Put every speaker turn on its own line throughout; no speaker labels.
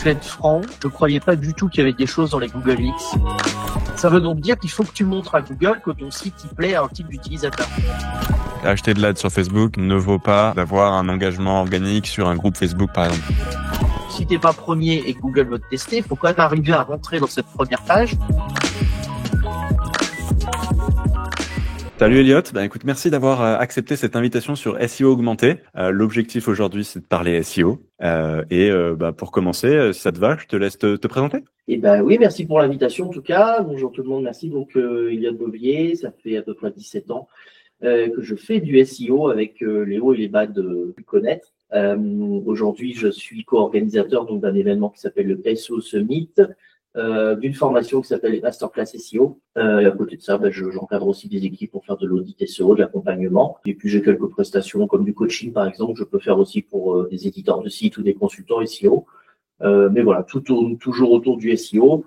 vais être franc, je ne croyais pas du tout qu'il y avait des choses dans les Google X. Ça veut donc dire qu'il faut que tu montres à Google que ton site il plaît à un type d'utilisateur.
Acheter de l'aide sur Facebook ne vaut pas d'avoir un engagement organique sur un groupe Facebook, par exemple.
Si t'es pas premier et que Google veut te tester, il faut quand même arriver à rentrer dans cette première page.
Salut Elliot, écoute, merci d'avoir accepté cette invitation sur SEO augmenté. L'objectif aujourd'hui, c'est de parler SEO. Pour commencer, si ça te va, je te laisse te présenter.
Oui, merci pour l'invitation en tout cas. Bonjour tout le monde, merci. Donc Elliot Bovier, ça fait à peu près 17 ans que je fais du SEO avec les hauts et les bas de connaître. Aujourd'hui, je suis co-organisateur donc d'un événement qui s'appelle le SEO Summit, d'une formation qui s'appelle les Masterclass SEO. Et à côté de ça, j'encadre aussi des équipes pour faire de l'audit SEO, de l'accompagnement. Et puis j'ai quelques prestations comme du coaching par exemple, je peux faire aussi pour des éditeurs de sites ou des consultants SEO. Mais voilà, tout tourne toujours autour du SEO.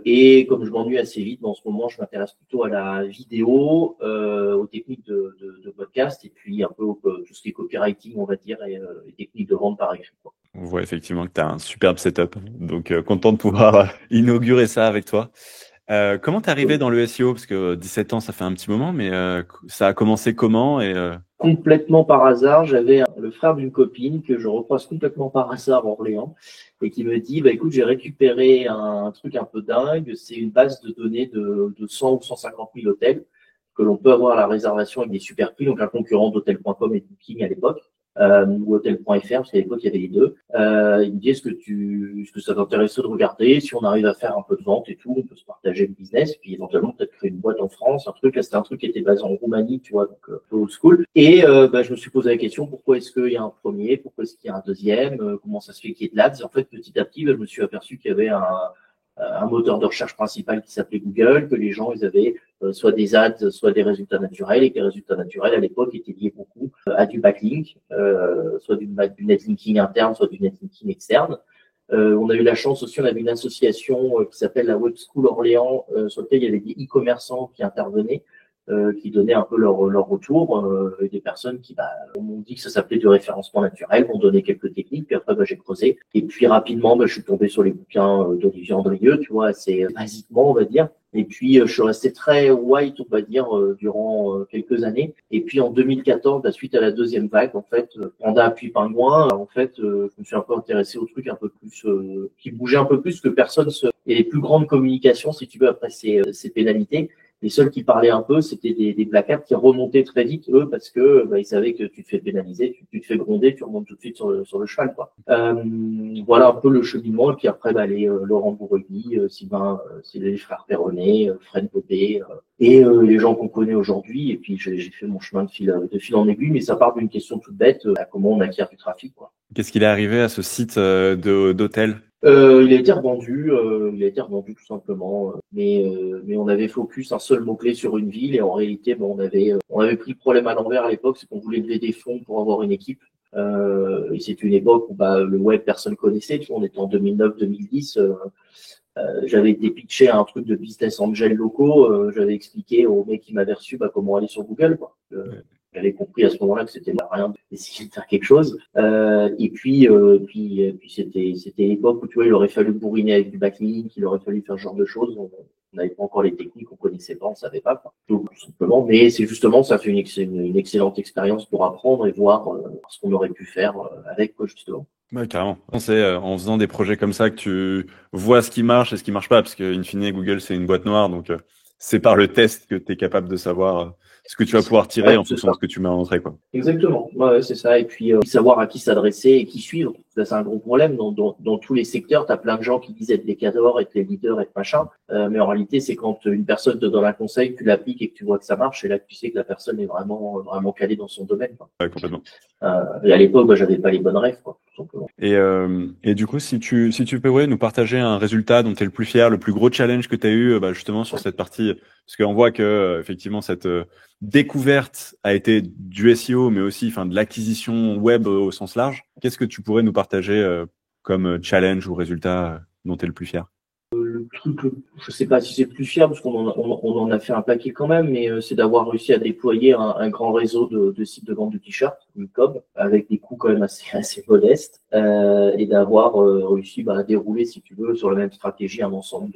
Et comme je m'ennuie assez vite, en ce moment, je m'intéresse plutôt à la vidéo, aux techniques de podcast et puis un peu tout ce qui est copywriting, on va dire, et les techniques de vente par écrit, quoi.
On voit effectivement que tu as un superbe setup. Donc, content de pouvoir inaugurer ça avec toi. Comment t'es arrivé dans le SEO? Parce que 17 ans, ça fait un petit moment, mais ça a commencé comment
Complètement par hasard, j'avais le frère d'une copine que je recroise complètement par hasard à Orléans et qui me dit, écoute, j'ai récupéré un truc un peu dingue, c'est une base de données de 100 ou 150 000 hôtels que l'on peut avoir à la réservation avec des super prix, donc un concurrent d'Hotels.com et de Booking à l'époque. Ou Hotel.fr, parce qu'à l'époque, il y avait les deux. Il me dit, est-ce que ça t'intéresse de regarder? Si on arrive à faire un peu de vente et tout, on peut se partager le business, puis éventuellement peut-être créer une boîte en France, un truc. Là, c'était un truc qui était basé en Roumanie, tu vois, donc un peu old school. Et je me suis posé la question, pourquoi est-ce qu'il y a un premier? Pourquoi est-ce qu'il y a un deuxième? Comment ça se fait qu'il y ait de l'ADS? Et en fait, petit à petit, je me suis aperçu qu'il y avait un moteur de recherche principal qui s'appelait Google, que les gens, ils avaient soit des ads, soit des résultats naturels, et que les résultats naturels, à l'époque, étaient liés beaucoup à du backlink, soit du netlinking interne, soit du netlinking externe. On a eu la chance aussi, on avait une association qui s'appelle la Web School Orléans, sur laquelle il y avait des e-commerçants qui intervenaient, qui donnaient un peu leur retour, et des personnes qui m'ont dit que ça s'appelait du référencement naturel, m'ont donné quelques techniques, puis après j'ai creusé. Et puis rapidement, je suis tombé sur les bouquins d'Olivier Andrieux, tu vois, assez basiquement, on va dire. Et puis je suis resté très white, on va dire, durant quelques années. Et puis en 2014, suite à la deuxième vague, en fait, Panda puis Pingouin, en fait, je me suis un peu intéressé au truc un peu plus qui bougeait un peu plus que personne. Et les plus grandes communications, si tu veux, après ces pénalités. Les seuls qui parlaient un peu, c'était des placards qui remontaient très vite, eux, parce que ils savaient que tu te fais pénaliser, tu te fais gronder, tu remontes tout de suite sur le cheval, quoi. Voilà un peu le cheminement. Et puis après, les Laurent Bourrelli, Sylvain, c'est les frères Perronnet, Fred Bobet, et les gens qu'on connaît aujourd'hui. Et puis j'ai fait mon chemin de fil en aiguille, mais ça part d'une question toute bête, comment on acquiert du trafic, quoi.
Qu'est-ce qu'il est arrivé à ce site d'hôtel?
Il a été revendu tout simplement. Mais on avait focus un seul mot-clé sur une ville et en réalité, on avait pris le problème à l'envers à l'époque, c'est qu'on voulait lever des fonds pour avoir une équipe. Et c'est une époque où le web personne connaissait. Tu vois, on était en 2009-2010. J'avais été pitché à un truc de business angel locaux. J'avais expliqué au mec qui m'avait reçu comment aller sur Google, quoi. J'avais compris à ce moment-là que c'était rien d'essayer de faire quelque chose. Et puis c'était l'époque où tu vois, il aurait fallu bourriner avec du backlink, il aurait fallu faire ce genre de choses. On n'avait pas encore les techniques, on connaissait pas, on savait pas, quoi. Donc, tout simplement. Mais c'est justement, ça fait une excellente expérience pour apprendre et voir ce qu'on aurait pu faire avec, quoi, justement.
Ouais, carrément. C'est en faisant des projets comme ça que tu vois ce qui marche et ce qui marche pas, parce que in fine, Google, c'est une boîte noire, donc c'est par le test que tu es capable de savoir ce que tu vas pouvoir tirer en fonction de ce que tu mets en entrée, quoi.
Exactement, ouais, c'est ça. Et puis savoir à qui s'adresser et qui suivre. Ça, c'est un gros problème. Dans tous les secteurs, tu as plein de gens qui disent être des cadors, être les leaders, être machin. Mais en réalité, c'est quand une personne te donne un conseil, tu l'appliques et que tu vois que ça marche, et là que tu sais que la personne est vraiment calée dans son domaine, quoi.
Ouais, complètement.
Et à l'époque, j'avais pas les bonnes rêves, quoi, tout simplement.
Et du coup, si tu peux nous partager un résultat dont tu es le plus fier, le plus gros challenge que tu as eu justement sur cette partie, parce qu'on voit que effectivement cette découverte a été du SEO, mais aussi de l'acquisition web au sens large. Qu'est-ce que tu pourrais nous partager comme challenge ou résultat dont tu es le plus fier?
Le le truc, je sais pas si c'est le plus fier parce qu'on en a fait un paquet quand même, mais c'est d'avoir réussi à déployer un grand réseau de sites de vente de t-shirts, e-com, avec des coûts quand même assez modestes, et d'avoir réussi à dérouler, si tu veux, sur la même stratégie un ensemble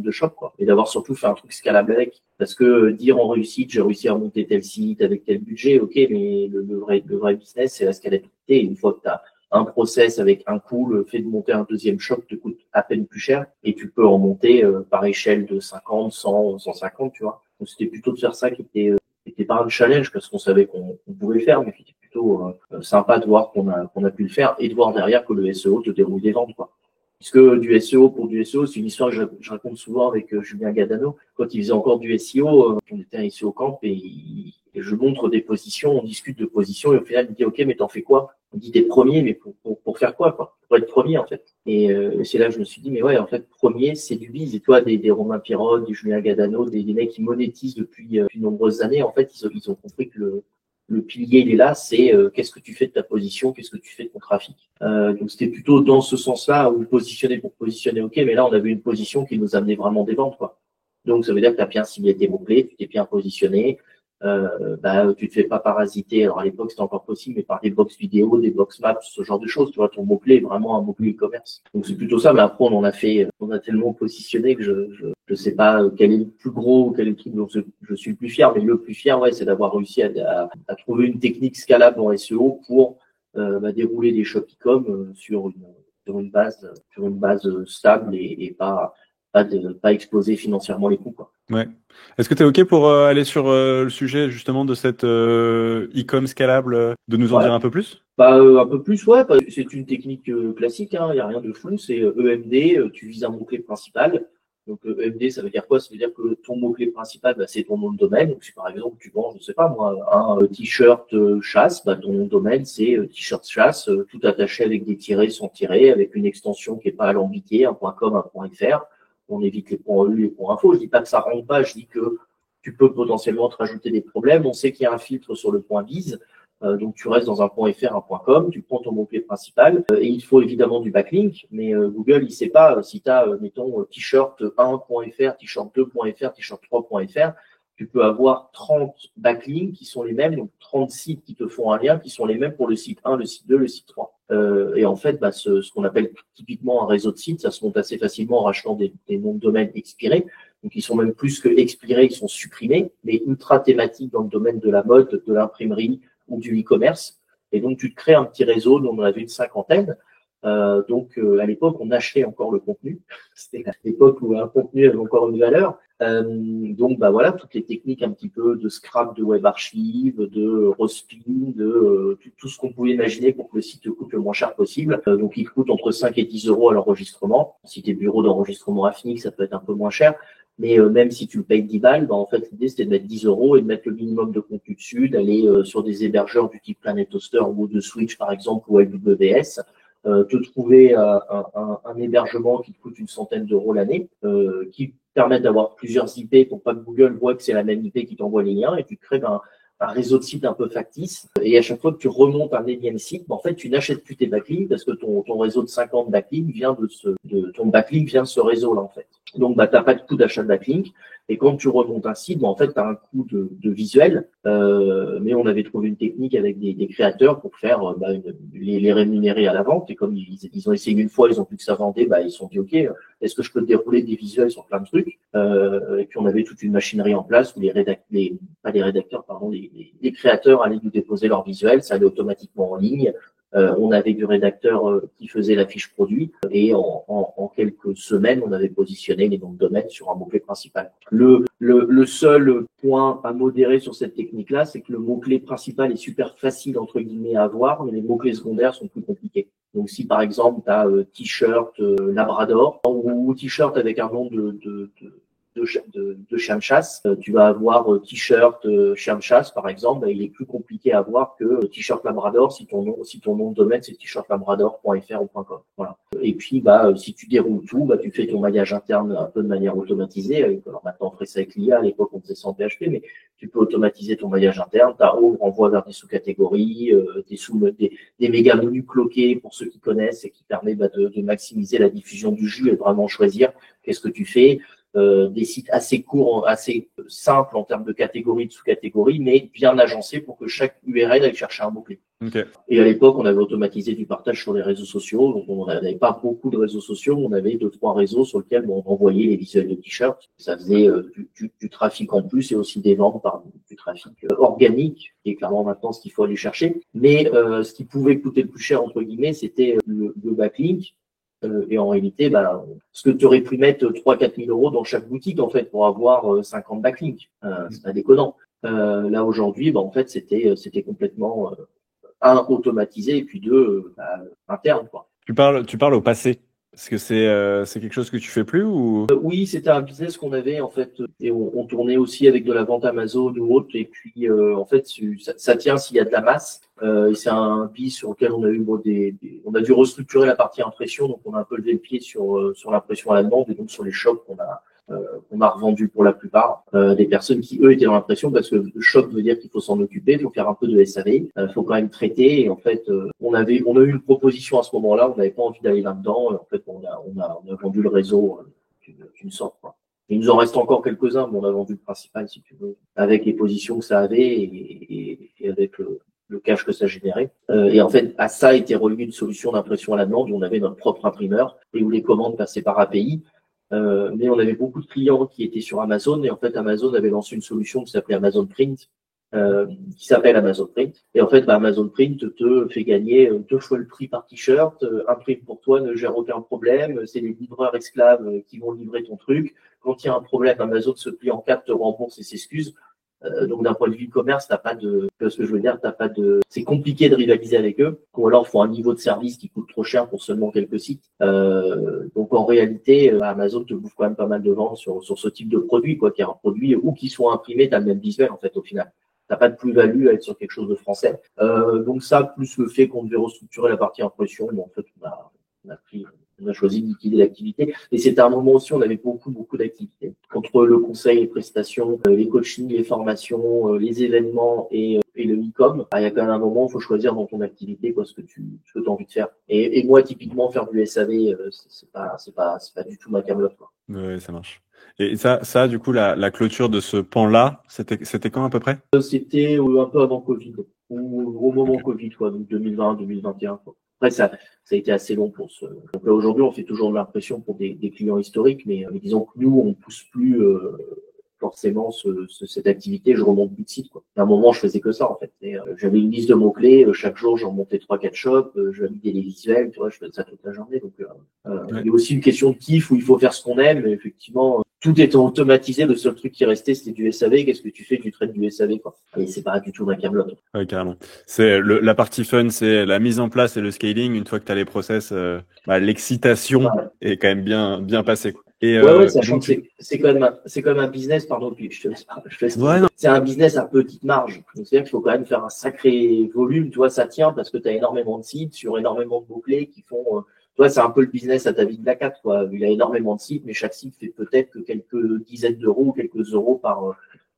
de shops, quoi. Et d'avoir surtout fait un truc scalable avec. Parce que dire en réussite, j'ai réussi à monter tel site avec tel budget, ok, mais le vrai business, c'est la scalabilité. Une fois que tu as un process avec un coût, le fait de monter un deuxième shop te coûte à peine plus cher et tu peux en monter par échelle de 50, 100, 150, tu vois. Donc c'était plutôt de faire ça qui était pas un challenge parce qu'on savait qu'on pouvait le faire, mais qui était plutôt sympa de voir qu'on a pu le faire et de voir derrière que le SEO te déroule des ventes, quoi. Puisque du SEO pour du SEO, c'est une histoire que je raconte souvent avec Julien Gadano. Quand il faisait encore du SEO, on était un SEO camp et je montre des positions, on discute de positions et au final, il me dit, OK, mais t'en fais quoi? On dit, t'es premier, mais pour faire quoi? Pour être premier, en fait. Et c'est là que je me suis dit, mais ouais, en fait, premier, c'est du biz. Et toi, des Romain Pirotte, des Julien Gadano, des mecs qui monétisent depuis de nombreuses années, en fait, ils ont compris que le pilier, il est là, c'est qu'est-ce que tu fais de ta position, qu'est-ce que tu fais de ton trafic. Donc c'était plutôt dans ce sens-là où positionner pour positionner, ok, mais là on avait une position qui nous amenait vraiment des ventes, quoi. Donc ça veut dire que tu as bien ciblé tes mots-clés, tu t'es bien positionné, tu te fais pas parasiter. Alors à l'époque c'était encore possible, mais par des box vidéo, des box maps, ce genre de choses, tu vois, ton mot-clé est vraiment un mot-clé e-commerce. Donc c'est plutôt ça, mais après on a tellement positionné que je sais pas quel est le plus gros ou quel est le truc dont je suis le plus fier, mais le plus fier, ouais, c'est d'avoir réussi à trouver une technique scalable en SEO pour dérouler des shops e-com sur une base stable et pas exploser financièrement les coûts, quoi.
Ouais. Est-ce que tu es OK pour aller sur le sujet justement de cette e-com scalable, de nous en dire un peu plus?
Un peu plus, ouais. C'est une technique classique, hein, il n'y a rien de fou. C'est EMD, tu vises un mot-clé principal. Donc EMD, ça veut dire quoi? Ça veut dire que ton mot-clé principal, c'est ton nom de domaine. Donc si par exemple tu vends, je sais pas moi, un t-shirt chasse, ton nom de domaine c'est t-shirt chasse, tout attaché avec des tirets sans tirets, avec une extension qui est pas alambiquée, un .com, un .fr. On évite les .eu, les .info. Je dis pas que ça rentre pas, je dis que tu peux potentiellement te rajouter des problèmes. On sait qu'il y a un filtre sur le .biz. Donc tu restes dans un .fr, un .com, tu prends ton mot-clé principal et il faut évidemment du backlink, mais Google il sait pas si tu as mettons t-shirt 1.fr, t-shirt 2.fr, t-shirt 3.fr, tu peux avoir 30 backlinks qui sont les mêmes, donc 30 sites qui te font un lien qui sont les mêmes pour le site 1, le site 2, le site 3. Et en fait, ce qu'on appelle typiquement un réseau de sites, ça se monte assez facilement en rachetant des noms de domaine expirés. Donc, ils sont même plus que expirés, ils sont supprimés, mais ultra thématiques dans le domaine de la mode, de l'imprimerie ou du e-commerce. Et donc, tu te crées un petit réseau dont on avait une cinquantaine. À l'époque, on achetait encore le contenu. C'était l'époque où un contenu avait encore une valeur. Voilà, toutes les techniques un petit peu de scrap, de web archive, de rostpin, de tout ce qu'on pouvait imaginer pour que le site te coûte le moins cher possible. Donc, il coûte entre 5 et 10 euros à l'enregistrement. Si tes bureaux d'enregistrement Affinix, ça peut être un peu moins cher. Mais même si tu le payes 10 balles, en fait, l'idée, c'était de mettre 10 euros et de mettre le minimum de contenu dessus, d'aller sur des hébergeurs du type Planet Hoster ou de Switch, par exemple, ou AWS, te trouver un hébergement qui te coûte une centaine d'euros l'année, qui permettent d'avoir plusieurs IP pour pas que Google voit que c'est la même IP qui t'envoie les liens, et tu crées un réseau de sites un peu factice. Et à chaque fois que tu remontes un énième site, en fait, tu n'achètes plus tes backlinks parce que ton réseau de 50 backlinks vient ton backlink vient de ce réseau-là, en fait. Donc, t'as pas de coût d'achat de backlink. Et quand tu remontes un site, en fait, tu as un coût de visuel. Mais on avait trouvé une technique avec des créateurs pour faire les rémunérer à la vente. Et comme ils ont essayé une fois, ils ont vu que ça vendait, ils se sont dit, OK, est-ce que je peux dérouler des visuels sur plein de trucs? Et puis, on avait toute une machinerie en place où les créateurs allaient nous déposer leurs visuels. Ça allait automatiquement en ligne. On avait du rédacteur qui faisait la fiche produit et en quelques semaines, on avait positionné les noms de domaine sur un mot-clé principal. Le seul point à modérer sur cette technique-là, c'est que le mot-clé principal est super facile entre guillemets à avoir, mais les mots-clés secondaires sont plus compliqués. Donc si par exemple tu as t-shirt Labrador ou t-shirt avec un nom de chien de chasse. Tu vas avoir t-shirt chien de chasse, par exemple. Il est plus compliqué à avoir que t-shirt Labrador si ton nom de domaine c'est t-shirtlabrador.fr ou .com. Voilà. Et puis, si tu déroules tout, tu fais ton maillage interne un peu de manière automatisée. Alors maintenant, on ferait ça avec l'IA. À l'époque, on faisait ça en PHP, mais tu peux automatiser ton maillage interne. Ta home renvoie vers des sous-catégories, des méga menus cloqués pour ceux qui connaissent et qui permet de maximiser la diffusion du jus et de vraiment choisir qu'est-ce que tu fais. Des sites assez courts, assez simples en termes de catégories, de sous-catégories, mais bien agencés pour que chaque URL aille chercher un mot-clé.
Okay.
Et à l'époque, on avait automatisé du partage sur les réseaux sociaux. Donc, on n'avait pas beaucoup de réseaux sociaux. On avait 2-3 réseaux sur lesquels on envoyait les visuels de t-shirts. Ça faisait du trafic en plus et aussi des ventes par du trafic organique, qui est clairement maintenant ce qu'il faut aller chercher. Mais ce qui pouvait coûter le plus cher, entre guillemets, c'était le backlink. Et en réalité, ce que tu aurais pu mettre 3-4 000 euros dans chaque boutique, en fait, pour avoir 50 backlinks. C'est pas déconnant. Là, aujourd'hui, en fait, c'était complètement, automatisé, et puis interne, quoi.
Tu parles au passé. Est-ce que c'est quelque chose que tu fais plus ou?
Oui, c'était un business qu'on avait, en fait, et on tournait aussi avec de la vente Amazon ou autre, et puis, en fait, ça tient s'il y a de la masse. Et c'est un business sur lequel on a eu on a dû restructurer la partie impression, donc on a un peu levé le pied sur l'impression à la demande et donc sur les shops qu'on a revendu pour la plupart, des personnes qui eux étaient dans l'impression, parce que le shop veut dire qu'il faut s'en occuper, il faut faire un peu de SAV, faut quand même traiter. Et en fait, on a eu une proposition à ce moment-là, on n'avait pas envie d'aller là-dedans. Et en fait, on a vendu le réseau d'une sorte, quoi. Il nous en reste encore quelques-uns, mais on a vendu le principal, si tu veux, avec les positions que ça avait et avec le cash que ça générait. Et en fait, à ça était relié une solution d'impression à la demande où on avait notre propre imprimeur et où les commandes passaient par API. Mais on avait beaucoup de clients qui étaient sur Amazon, et en fait, Amazon avait lancé une solution qui s'appelait Amazon Print, qui s'appelle Amazon Print. Et en fait, Amazon Print te fait gagner 2 fois le prix par t-shirt, imprime pour toi, ne gère aucun problème, c'est les livreurs esclaves qui vont livrer ton truc. Quand il y a un problème, Amazon se plie en 4, te rembourse et s'excuse. Donc d'un point de vue e-commerce, c'est compliqué de rivaliser avec eux, ou alors il faut un niveau de service qui coûte trop cher pour seulement quelques sites. Donc en réalité, Amazon te bouffe quand même pas mal de ventes sur ce type de produit, quoi, qui est un produit où qu'il soit imprimé, t'as le même visuel en fait au final. T'as pas de plus-value à être sur quelque chose de français. Donc ça, plus le fait qu'on devait restructurer la partie impression, en fait on a choisi de liquider l'activité. Et c'était un moment aussi, on avait beaucoup d'activités. Entre le conseil, les prestations, les coachings, les formations, les événements et le e-com, il y a quand même un moment où il faut choisir dans ton activité ce que tu as envie de faire. Et moi, typiquement, faire du SAV, c'est pas du tout ma camelote, quoi.
Ouais, ça marche. Et ça, du coup, la clôture de ce pan-là, c'était quand à peu près?
C'était un peu avant Covid, ou au moment Covid, quoi, donc 2020, 2021, quoi. Après, ça a été assez long pour ce. Donc là, aujourd'hui, on fait toujours de l'impression pour des clients historiques, mais disons que nous, on pousse plus forcément cette activité. Je remonte plus de site, quoi. À un moment, je faisais que ça, en fait. J'avais une liste de mots-clés. Chaque jour, j'en montais 3-4 shops. Je validais les visuels. Tu vois, je faisais ça toute la journée. Donc, il y a aussi une question de kiff où il faut faire ce qu'on aime. Mais effectivement, tout étant automatisé, le seul truc qui restait, c'était du SAV. Qu'est-ce que tu fais? Tu traites du SAV, quoi. Et c'est pas du tout ma camelote.
Ouais, carrément. C'est la partie fun, c'est la mise en place et le scaling. Une fois que tu as les process, l'excitation est quand même bien passée, quoi. Et
sachant que c'est quand même un business, pardon, puis je te laisse.
Ouais,
c'est un business à petite marge. Donc c'est-à-dire qu'il faut quand même faire un sacré volume, tu vois, ça tient parce que tu as énormément de sites sur énormément de mots-clés qui font c'est un peu le business à ta vie de la 4, quoi. Il a énormément de sites, mais chaque site fait peut-être que quelques dizaines d'euros, quelques euros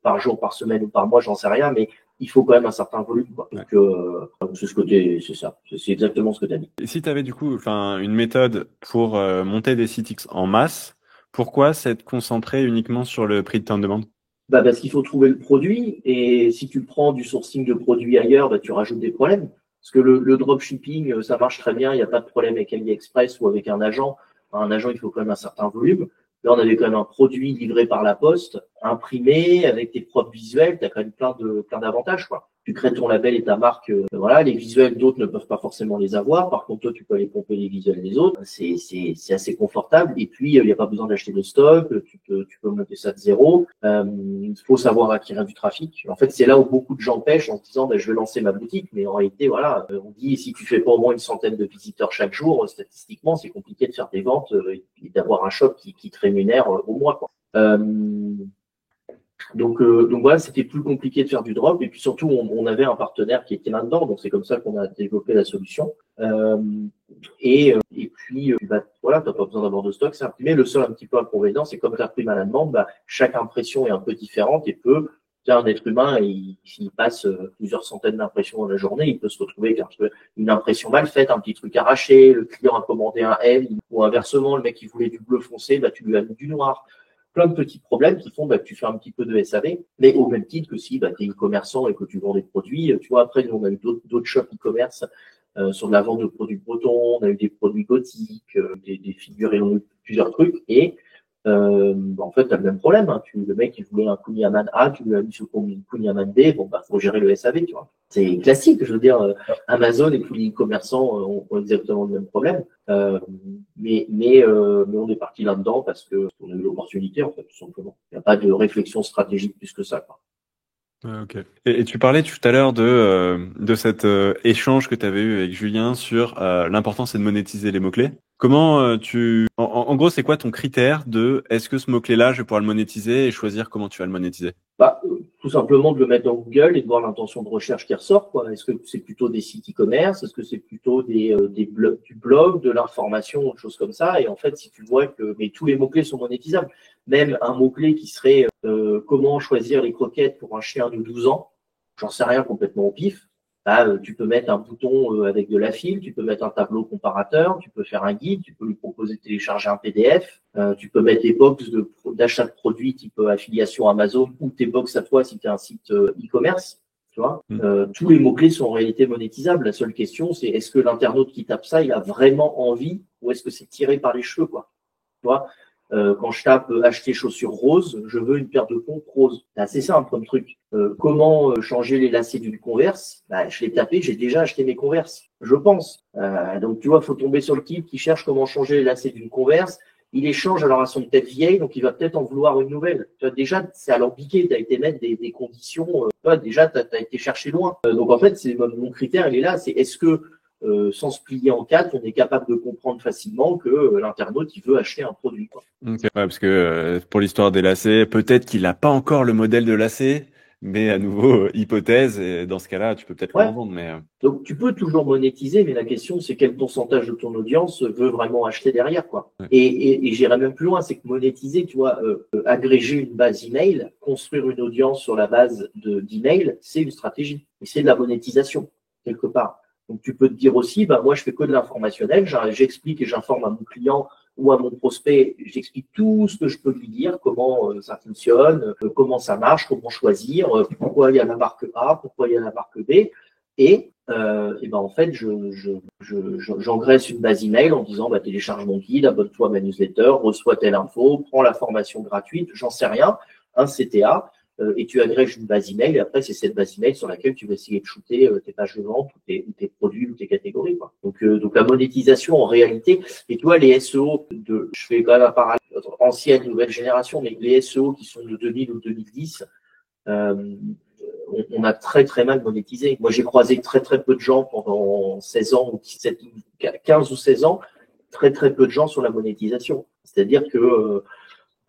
par jour, par semaine ou par mois, j'en sais rien, mais il faut quand même un certain volume, quoi. Donc, c'est ça. C'est exactement ce que tu as dit.
Et si tu avais du coup, une méthode pour monter des sites X en masse, pourquoi s'être concentré uniquement sur le prix de temps de demande?
Parce qu'il faut trouver le produit, et si tu prends du sourcing de produits ailleurs, tu rajoutes des problèmes. Parce que le dropshipping, ça marche très bien, il n'y a pas de problème avec AliExpress ou avec un agent. Un agent, il faut quand même un certain volume. Là, on avait quand même un produit livré par la poste, imprimé, avec tes propres visuels, tu as quand même plein d'avantages, quoi. Tu crées ton label et ta marque, les visuels d'autres ne peuvent pas forcément les avoir. Par contre, toi, tu peux aller pomper les visuels des autres. C'est assez confortable. Et puis, il n'y a pas besoin d'acheter de stock. Tu peux monter ça de zéro. Il faut savoir acquérir du trafic. En fait, c'est là où beaucoup de gens pêchent en se disant, je vais lancer ma boutique. Mais en réalité, on dit, si tu fais pas au moins une centaine de visiteurs chaque jour, statistiquement, c'est compliqué de faire des ventes et d'avoir un shop qui te rémunère au mois, quoi. Euh, donc voilà, c'était plus compliqué de faire du drop. Et puis surtout, on avait un partenaire qui était là-dedans. Donc c'est comme ça qu'on a développé la solution. Et puis, bah, voilà, tu n'as pas besoin d'avoir de stock, c'est imprimé. Le seul un petit peu inconvénient, c'est comme tu imprimes à la demande, bah, chaque impression est un peu différente et peut, un être humain, il passe plusieurs centaines d'impressions dans la journée, il peut se retrouver avec une impression mal faite, un petit truc arraché, le client a commandé un L, ou inversement, le mec qui voulait du bleu foncé, bah, tu lui as mis du noir. Plein de petits problèmes qui font bah, que tu fais un petit peu de SAV, mais au même titre que si bah, tu es e-commerçant et que tu vends des produits. Tu vois, après, on a eu d'autres shops e-commerce sur de la vente de produits bretons, on a eu des produits gothiques, des figurines, on a eu plusieurs trucs. Et en fait, tu as le même problème. Hein. Le mec, il voulait un Kunyaman A, tu lui as mis sur Kunyaman B, bon, bah, faut gérer le SAV, tu vois. C'est classique, je veux dire, Amazon et tous les e-commerçants ont exactement le même problème. Mais on est parti là-dedans parce qu'on a eu l'opportunité, en fait, tout simplement. Il n'y a pas de réflexion stratégique plus que ça, quoi.
Ok. Et tu parlais tout à l'heure de cet échange que tu avais eu avec Julien sur l'important c'est de monétiser les mots-clés. Comment en gros, c'est quoi ton critère de est-ce que ce mot-clé-là, je vais pouvoir le monétiser et choisir comment tu vas le monétiser?
Bah, tout simplement de le mettre dans Google et de voir l'intention de recherche qui ressort, quoi. Est-ce que c'est plutôt des sites e-commerce? Est-ce que c'est plutôt du blog, de l'information, des choses comme ça? Et en fait, si tu vois mais tous les mots-clés sont monétisables. Même un mot-clé qui serait comment choisir les croquettes pour un chien de 12 ans, j'en sais rien complètement au pif. Bah, tu peux mettre un bouton avec de la file, tu peux mettre un tableau comparateur, tu peux faire un guide, tu peux lui proposer de télécharger un PDF, tu peux mettre des box d'achat de produits type affiliation Amazon ou tes box à toi si tu es un site e-commerce. Tu vois, tous les mots-clés sont en réalité monétisables. La seule question, c'est est-ce que l'internaute qui tape ça, il a vraiment envie ou est-ce que c'est tiré par les cheveux, quoi. Tu vois, quand je tape acheter chaussures roses, je veux une paire de pompes roses. C'est assez simple comme truc. Comment changer les lacets d'une Converse? Bah, je l'ai tapé, j'ai déjà acheté mes Converse, je pense. Donc tu vois, faut tomber sur le type qui cherche comment changer les lacets d'une Converse. Il échange, alors elles sont peut-être vieilles, donc il va peut-être en vouloir une nouvelle. Tu vois, déjà, c'est à l'empiqué, tu as été mettre des conditions, tu vois, déjà, tu as été chercher loin. Donc en fait, c'est mon critère, il est là, c'est est-ce que sans se plier en quatre, on est capable de comprendre facilement que l'internaute, il veut acheter un produit, quoi.
Ok. Ouais, parce que pour l'histoire des lacets, peut-être qu'il n'a pas encore le modèle de lacet, mais à nouveau, hypothèse, et dans ce cas-là, tu peux peut-être lui
Ouais.
en vendre. Mais
Donc, tu peux toujours monétiser, mais la question, c'est quel pourcentage de ton audience veut vraiment acheter derrière, quoi.
ouais.
Et j'irai même plus loin, c'est que monétiser, tu vois, agréger une base email, construire une audience sur la base d'email, c'est une stratégie. Et c'est de la monétisation, quelque part. Donc, tu peux te dire aussi, bah, moi, je fais que de l'informationnel, j'explique et j'informe à mon client ou à mon prospect, j'explique tout ce que je peux lui dire, comment ça fonctionne, comment ça marche, comment choisir, pourquoi il y a la marque A, pourquoi il y a la marque B. Et ben en fait, j'engraisse une base email en disant bah, télécharge mon guide, abonne-toi à ma newsletter, reçois telle info, prends la formation gratuite, j'en sais rien, un CTA, et tu agrèges une base email, et après, c'est cette base email sur laquelle tu vas essayer de shooter tes pages de vente ou tes produits ou tes catégories, quoi. Donc la monétisation en réalité, et tu vois, les SEO je fais quand même un parallèle ancienne, nouvelle génération, mais les SEO qui sont de 2000 ou 2010, on a très très mal monétisé. Moi, j'ai croisé très très peu de gens pendant 16 ans ou 17, 15 ou 16 ans, très très peu de gens sur la monétisation. C'est-à-dire que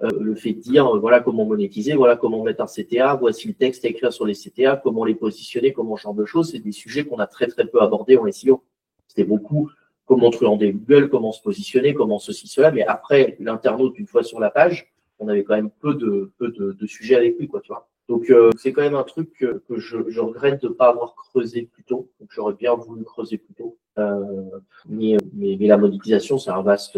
le fait de dire voilà comment monétiser, voilà comment mettre un CTA, voici le texte à écrire sur les CTA, comment les positionner, comment ce genre de choses, c'est des sujets qu'on a très très peu abordés en SEO. C'était beaucoup comment truander Google, comment se positionner, comment ceci, cela, mais après l'internaute, une fois sur la page, on avait quand même peu de sujets avec lui, quoi, tu vois. Donc c'est quand même un truc que je regrette de ne pas avoir creusé plus tôt. Donc j'aurais bien voulu creuser plus tôt. Mais la monétisation, c'est un vaste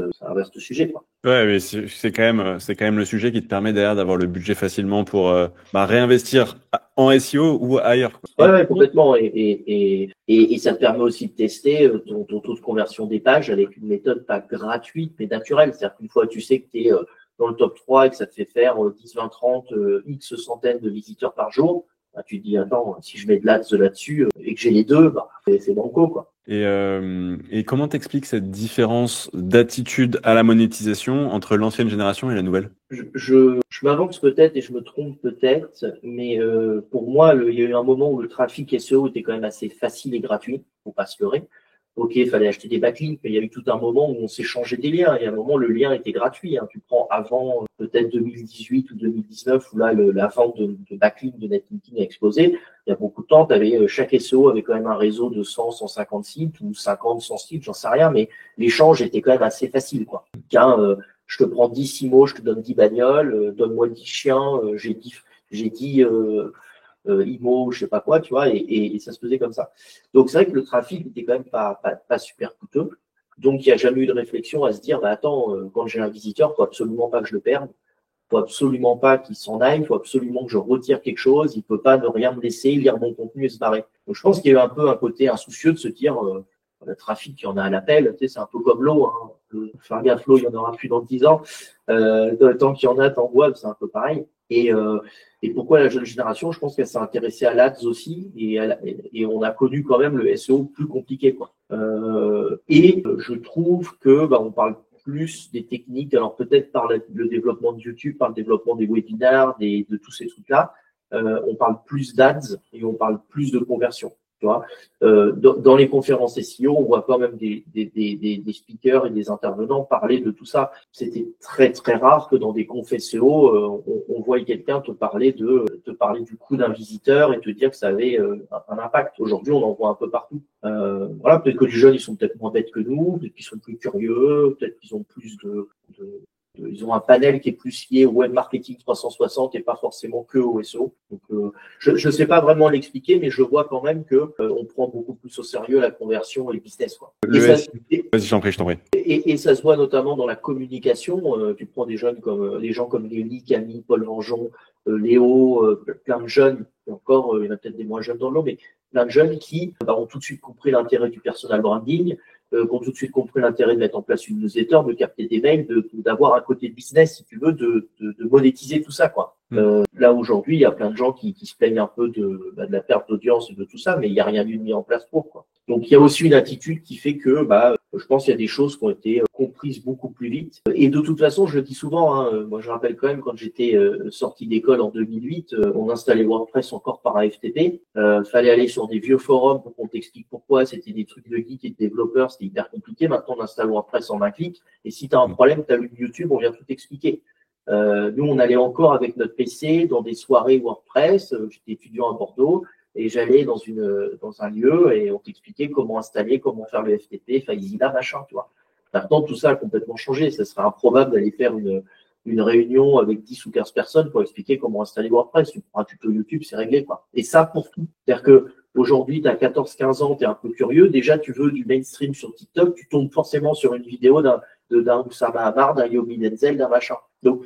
sujet, quoi.
Ouais, mais c'est quand même le sujet qui te permet derrière d'avoir le budget facilement pour réinvestir en SEO ou ailleurs, quoi.
Ouais, complètement. Et ça te permet aussi de tester ton taux de conversion des pages avec une méthode pas gratuite, mais naturelle. C'est-à-dire qu'une fois tu sais que tu es dans le top 3 et que ça te fait faire 10, 20, 30, X centaines de visiteurs par jour, bah, tu te dis, attends, si je mets de l'ADS là-dessus et que j'ai les deux, bah, c'est banco, quoi.
Et comment t'expliques cette différence d'attitude à la monétisation entre l'ancienne génération et la nouvelle?
Je m'avance peut-être et je me trompe peut-être, mais pour moi, il y a eu un moment où le trafic SEO était quand même assez facile et gratuit, faut pas se leurrer. Ok, il fallait acheter des backlinks, mais il y a eu tout un moment où on s'échangeait des liens. Et à un moment, le lien était gratuit. Hein. Tu prends avant peut-être 2018 ou 2019, où là, la vente de backlinks de NetLinking a explosé. Il y a beaucoup de temps, chaque SEO avait quand même un réseau de 100, 150 sites ou 50, 100 sites, j'en sais rien, mais l'échange était quand même assez facile, quoi. Tiens, je te prends 10 6 mots, je te donne 10 bagnoles, donne-moi 10 chiens, j'ai 10 IMO, je sais pas quoi, tu vois, et ça se faisait comme ça. Donc c'est vrai que le trafic n'était quand même pas super coûteux. Donc il n'y a jamais eu de réflexion à se dire, bah attends, quand j'ai un visiteur, faut absolument pas que je le perde, faut absolument pas qu'il s'en aille, faut absolument que je retire quelque chose, il peut pas ne rien me laisser, lire mon contenu et se barrer. Donc je pense qu'il y a eu un peu un côté insoucieux de se dire, le trafic, il y en a à l'appel, tu sais, c'est un peu comme l'eau, hein. Faire gaffe, l'eau, il y en aura plus dans 10 ans. Tant qu'il y en a, t'en bois, c'est un peu pareil. Et pourquoi la jeune génération? Je pense qu'elle s'est intéressée à l'ADS aussi, et on a connu quand même le SEO plus compliqué, quoi. Je trouve que on parle plus des techniques, alors peut-être par le développement de YouTube, par le développement des webinars, de tous ces trucs-là, on parle plus d'ads et on parle plus de conversion. Tu vois, dans les conférences SEO, on voit quand même des speakers et des intervenants parler de tout ça. C'était très très rare que dans des confs SEO, on voit quelqu'un te parler du coût d'un visiteur et te dire que ça avait un impact. Aujourd'hui, on en voit un peu partout. Voilà, peut-être que les jeunes ils sont peut-être moins bêtes que nous, peut-être qu'ils sont plus curieux, peut-être qu'ils ont plus ils ont un panel qui est plus lié au web marketing 360 et pas forcément que au SEO. Donc, je ne sais pas vraiment l'expliquer, mais je vois quand même que on prend beaucoup plus au sérieux la conversion et le business, quoi.
Vas-y, je t'en prie, je t'en prie.
Et ça se voit notamment dans la communication. Tu prends des jeunes comme des gens comme Léonie, Camille, Paul Vengeon, Léo, plein de jeunes. Et encore, il y en a peut-être des moins jeunes dans l'eau, mais plein de jeunes qui ont tout de suite compris l'intérêt du personal branding, qui ont tout de suite compris l'intérêt de mettre en place une newsletter, de capter des mails, d'avoir un côté business, si tu veux, de monétiser tout ça, quoi. Là, aujourd'hui, il y a plein de gens qui se plaignent un peu de la perte d'audience et de tout ça, mais il n'y a rien eu de mis en place pour, quoi. Donc, il y a aussi une attitude qui fait que, je pense qu'il y a des choses qui ont été comprises beaucoup plus vite. Et de toute façon, je le dis souvent, hein, moi, je rappelle quand même quand j'étais sorti d'école en 2008, on installait WordPress encore par un FTP. Fallait aller sur des vieux forums pour qu'on t'explique pourquoi. C'était des trucs de geeks et de développeurs, c'était hyper compliqué. Maintenant, on installe WordPress en un clic. Et si tu as un problème, tu allumes YouTube, on vient tout expliquer. Nous, on allait encore avec notre PC dans des soirées WordPress. J'étais étudiant à Bordeaux et j'allais dans un lieu et on t'expliquait comment installer, comment faire le FTP, FileZilla, machin, tu vois. Maintenant, tout ça a complètement changé. Ça serait improbable d'aller faire une réunion avec 10 ou 15 personnes pour expliquer comment installer WordPress. Tu prends un tuto YouTube, c'est réglé, quoi. Et ça pour tout. C'est-à-dire que aujourd'hui, tu as 14-15 ans, tu es un peu curieux. Déjà, tu veux du mainstream sur TikTok, tu tombes forcément sur une vidéo d'un Oussama Hamar, d'un Yomi Denzel, d'un machin. Donc,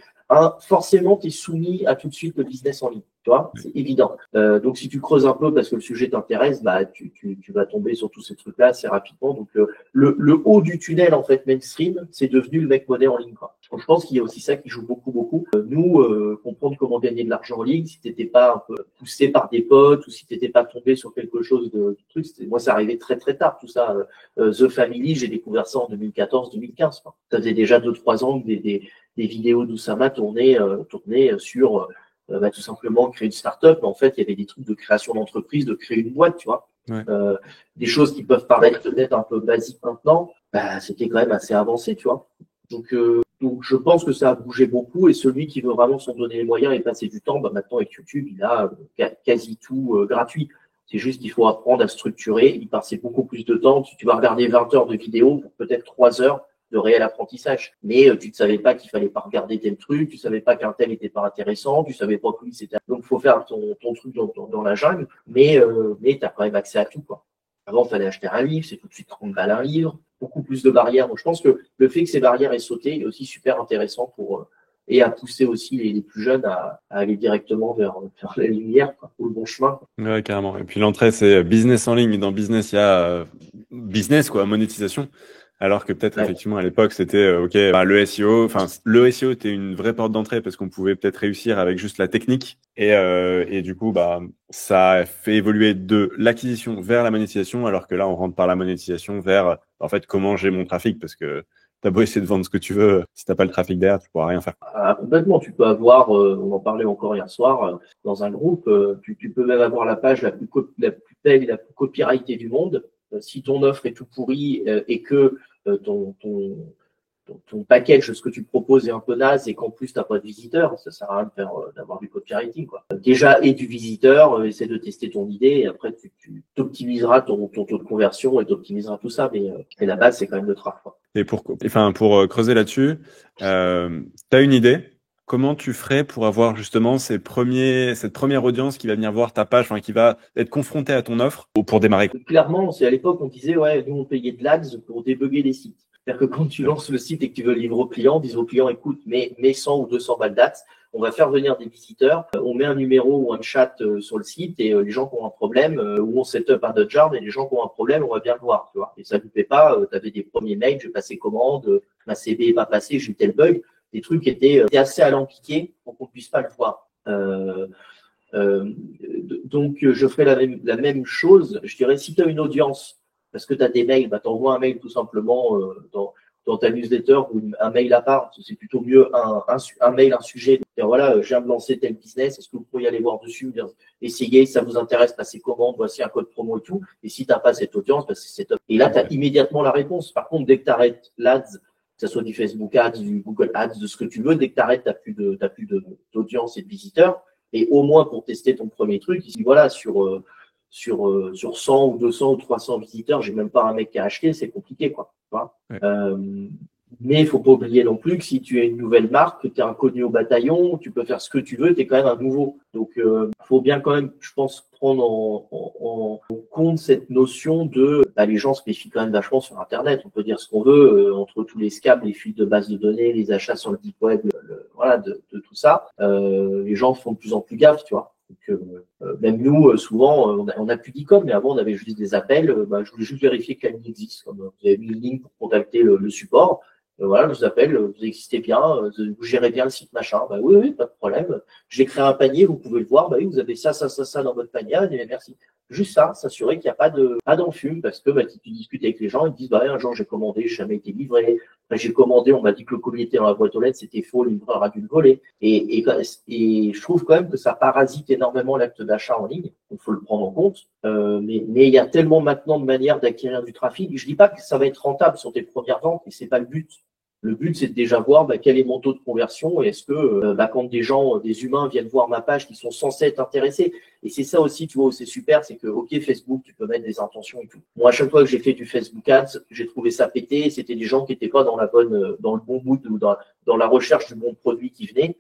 forcément, tu es soumis à tout de suite le business en ligne. Tu vois, c'est évident. Donc, si tu creuses un peu parce que le sujet t'intéresse, tu vas tomber sur tous ces trucs-là assez rapidement. Donc, le haut du tunnel, en fait, mainstream, c'est devenu le mec monnaie en ligne, quoi. Donc, je pense qu'il y a aussi ça qui joue beaucoup, beaucoup. Nous, comprendre comment gagner de l'argent en ligne, si t'étais pas un peu poussé par des potes ou si t'étais pas tombé sur quelque chose de truc, moi, ça arrivait très, très tard, tout ça. The Family, j'ai découvert ça en 2014-2015. Ça faisait déjà 2-3 ans que des vidéos d'Oussama tournaient sur tout simplement créer une start-up, mais en fait, il y avait des trucs de création d'entreprise, de créer une boîte, tu vois.
Ouais.
Des choses qui peuvent paraître peut-être un peu basiques maintenant, c'était quand même assez avancé, tu vois. Donc, je pense que ça a bougé beaucoup et celui qui veut vraiment s'en donner les moyens et passer du temps, maintenant avec YouTube, il a quasi tout gratuit. C'est juste qu'il faut apprendre à structurer, y passer beaucoup plus de temps. Tu vas regarder 20 heures de vidéo pour peut-être 3 heures de réel apprentissage. Mais tu ne savais pas qu'il fallait pas regarder tel truc, tu savais pas qu'un tel était pas intéressant, tu savais pas que lui c'était. Donc il faut faire ton truc dans la jungle, mais tu as quand même accès à tout, quoi. Avant, il fallait acheter un livre, c'est tout de suite 30 balles un livre, beaucoup plus de barrières. Donc je pense que le fait que ces barrières aient sauté est aussi super intéressant et à pousser aussi les plus jeunes à aller directement vers la lumière, quoi, ou le bon chemin, quoi.
Ouais, carrément. Et puis l'entrée, c'est business en ligne. Dans business, il y a business, quoi, monétisation. Alors que peut-être effectivement à l'époque c'était le SEO, enfin le SEO était une vraie porte d'entrée parce qu'on pouvait peut-être réussir avec juste la technique et du coup ça a fait évoluer de l'acquisition vers la monétisation alors que là on rentre par la monétisation vers en fait comment j'ai mon trafic parce que t'as beau essayer de vendre ce que tu veux, si t'as pas le trafic derrière tu pourras rien faire.
Complètement, tu peux avoir, on en parlait encore hier soir dans un groupe, tu peux même avoir la page la plus belle et la plus copyrightée du monde. Si ton offre est tout pourrie et que ton package, ce que tu proposes est un peu naze et qu'en plus tu n'as pas de visiteurs, ça sert à rien d'avoir du copywriting, quoi. Déjà, et du visiteur, essaie de tester ton idée et après tu optimiseras ton taux de conversion et tu optimiseras tout ça, mais la base, c'est quand même le travail, quoi.
Et pour creuser là-dessus, tu as une idée? Comment tu ferais pour avoir justement cette première audience qui va venir voir ta page, qui va être confrontée à ton offre ou pour démarrer?
Clairement, c'est à l'époque, on disait, ouais, nous on payait de l'ADS pour débugger des sites. C'est-à-dire que quand tu lances le site et que tu veux le livrer au client, dis au client, écoute, mets 100 ou 200 balles d'ADS, on va faire venir des visiteurs, on met un numéro ou un chat sur le site et les gens qui ont un problème, ou on set up un Dodger, et les gens qui ont un problème, on va bien le voir, tu vois. Et ça ne fait pas, tu avais des premiers mails, j'ai passé commande, ma CB n'est pas passée, j'ai eu tel bug. Des trucs qui étaient assez alambiqués pour qu'on puisse pas le voir. Donc, je ferai la même chose. Je dirais, si tu as une audience, parce que tu as des mails, bah, t'envoies un mail tout simplement dans ta newsletter ou un mail à part. C'est plutôt mieux un mail, un sujet. Dire, voilà, je viens de lancer tel business. Est-ce que vous pourriez aller voir dessus, dire, essayez, ça vous intéresse, passez commande, voici un code promo et tout. Et si tu n'as pas cette audience, bah, c'est top. Et là, tu as immédiatement la réponse. Par contre, dès que tu arrêtes l'ADS, que ce soit du Facebook Ads, du Google Ads, de ce que tu veux, dès que tu arrêtes, tu n'as plus d'audience et de visiteurs. Et au moins pour tester ton premier truc, ici, voilà, sur 100 ou 200 ou 300 visiteurs, j'ai même pas un mec qui a acheté, c'est compliqué, quoi.
Ouais.
Mais il faut pas oublier non plus que si tu es une nouvelle marque, que tu es inconnu au bataillon, tu peux faire ce que tu veux, tu es quand même un nouveau. Donc, faut bien quand même, je pense, prendre en compte cette notion de les gens se méfient quand même vachement sur Internet. On peut dire ce qu'on veut, entre tous les scams, les fuites de bases de données, les achats sur le deep web, voilà, de tout ça. Les gens font de plus en plus gaffe, tu vois. Donc, même nous, souvent, on a plus d'e-com, mais avant, on avait juste des appels. Je voulais juste vérifier que la ligne existe. Comme vous avez mis une ligne pour contacter le support. Voilà, je vous appelle, vous existez bien, vous gérez bien le site machin. Bah oui, pas de problème. J'ai créé un panier, vous pouvez le voir. Bah oui, vous avez ça dans votre panier. Et merci. Juste ça, s'assurer qu'il n'y a pas d'enfume, parce que tu discutes avec les gens, ils te disent un jour j'ai commandé, j'ai jamais été livré. Après, j'ai commandé, on m'a dit que le colis était dans la boîte aux lettres, c'était faux, le livreur a dû le voler. Et je trouve quand même que ça parasite énormément l'acte d'achat en ligne. Il faut le prendre en compte. Mais il y a tellement maintenant de manières d'acquérir du trafic. Je dis pas que ça va être rentable sur tes premières ventes, et c'est pas le but. Le but, c'est de déjà voir quel est mon taux de conversion et est-ce que quand des humains viennent voir ma page, qui sont censés être intéressés. Et c'est ça aussi, tu vois, c'est super, c'est que, ok, Facebook, tu peux mettre des intentions et tout. Moi, à chaque fois que j'ai fait du Facebook Ads, j'ai trouvé ça pété. C'était des gens qui n'étaient pas dans le bon mood ou dans la recherche du bon produit qui venait.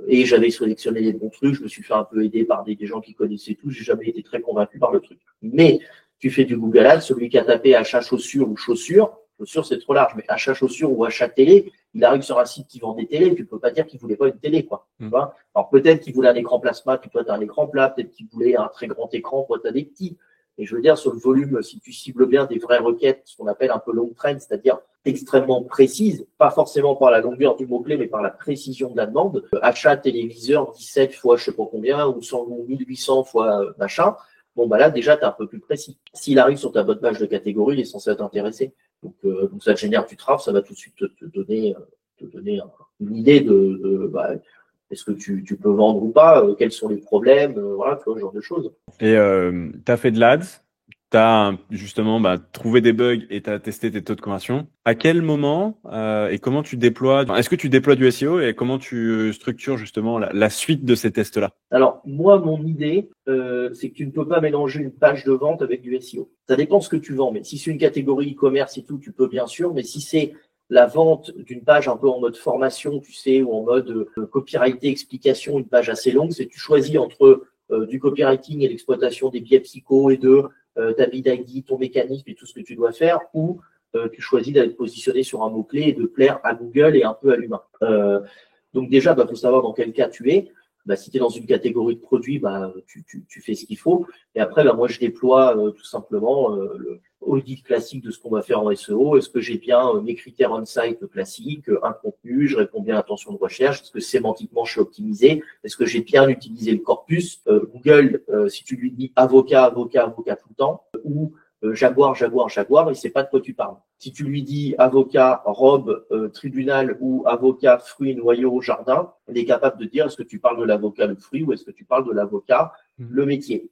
Et j'avais sélectionné les bons trucs. Je me suis fait un peu aider par des gens qui connaissaient tout. J'ai jamais été très convaincu par le truc. Mais tu fais du Google Ads, celui qui a tapé achat chaussures ou chaussures, c'est trop large, mais achat chaussures ou achat télé, il arrive sur un site qui vend des télés, tu peux pas dire qu'il voulait pas une télé, quoi. Tu vois. Alors peut-être qu'il voulait un écran plasma, puis toi tu as un écran plat, peut-être qu'il voulait un très grand écran, toi tu as des petits. Et je veux dire, sur le volume, si tu cibles bien des vraies requêtes, ce qu'on appelle un peu long trend, c'est-à-dire extrêmement précises, pas forcément par la longueur du mot-clé, mais par la précision de la demande, achat téléviseur 17 fois je sais pas combien, ou 100 ou 1800 fois machin, bon, là, déjà, tu es un peu plus précis. S'il arrive sur ta bonne page de catégorie, il est censé t'intéresser. Donc, ça te génère du traffic, ça va tout de suite te donner une idée de est-ce que tu peux vendre ou pas, quels sont les problèmes, voilà, tu vois, ce genre de choses.
Et tu as fait de l'ADS, tu as justement trouvé des bugs et tu as testé tes taux de conversion. À quel moment et comment tu déploies, est-ce que tu déploies du SEO et comment tu structures justement la suite de ces tests-là?
Alors, moi, mon idée, c'est que tu ne peux pas mélanger une page de vente avec du SEO. Ça dépend ce que tu vends, mais si c'est une catégorie e-commerce et tout, tu peux bien sûr, mais si c'est la vente d'une page un peu en mode formation, tu sais, ou en mode copywriting, explication, une page assez longue, c'est que tu choisis entre du copywriting et l'exploitation des biais psycho et de ta bid ID, ton mécanisme et tout ce que tu dois faire, ou tu choisis d'aller te positionner sur un mot-clé et de plaire à Google et un peu à l'humain. Donc déjà, faut savoir dans quel cas tu es. Si tu es dans une catégorie de produits, tu fais ce qu'il faut. Et après, moi, je déploie tout simplement le audit classique de ce qu'on va faire en SEO. Est-ce que j'ai bien mes critères on-site classiques, un contenu, je réponds bien à l'intention de recherche, est-ce que sémantiquement je suis optimisé, est-ce que j'ai bien utilisé le corpus, Google, si tu lui dis avocat tout le temps, ou Jaguar, il sait pas de quoi tu parles. Si tu lui dis avocat, robe, tribunal ou avocat, fruits, noyaux, jardin, il est capable de dire est-ce que tu parles de l'avocat, le fruit ou est-ce que tu parles de l'avocat, le métier.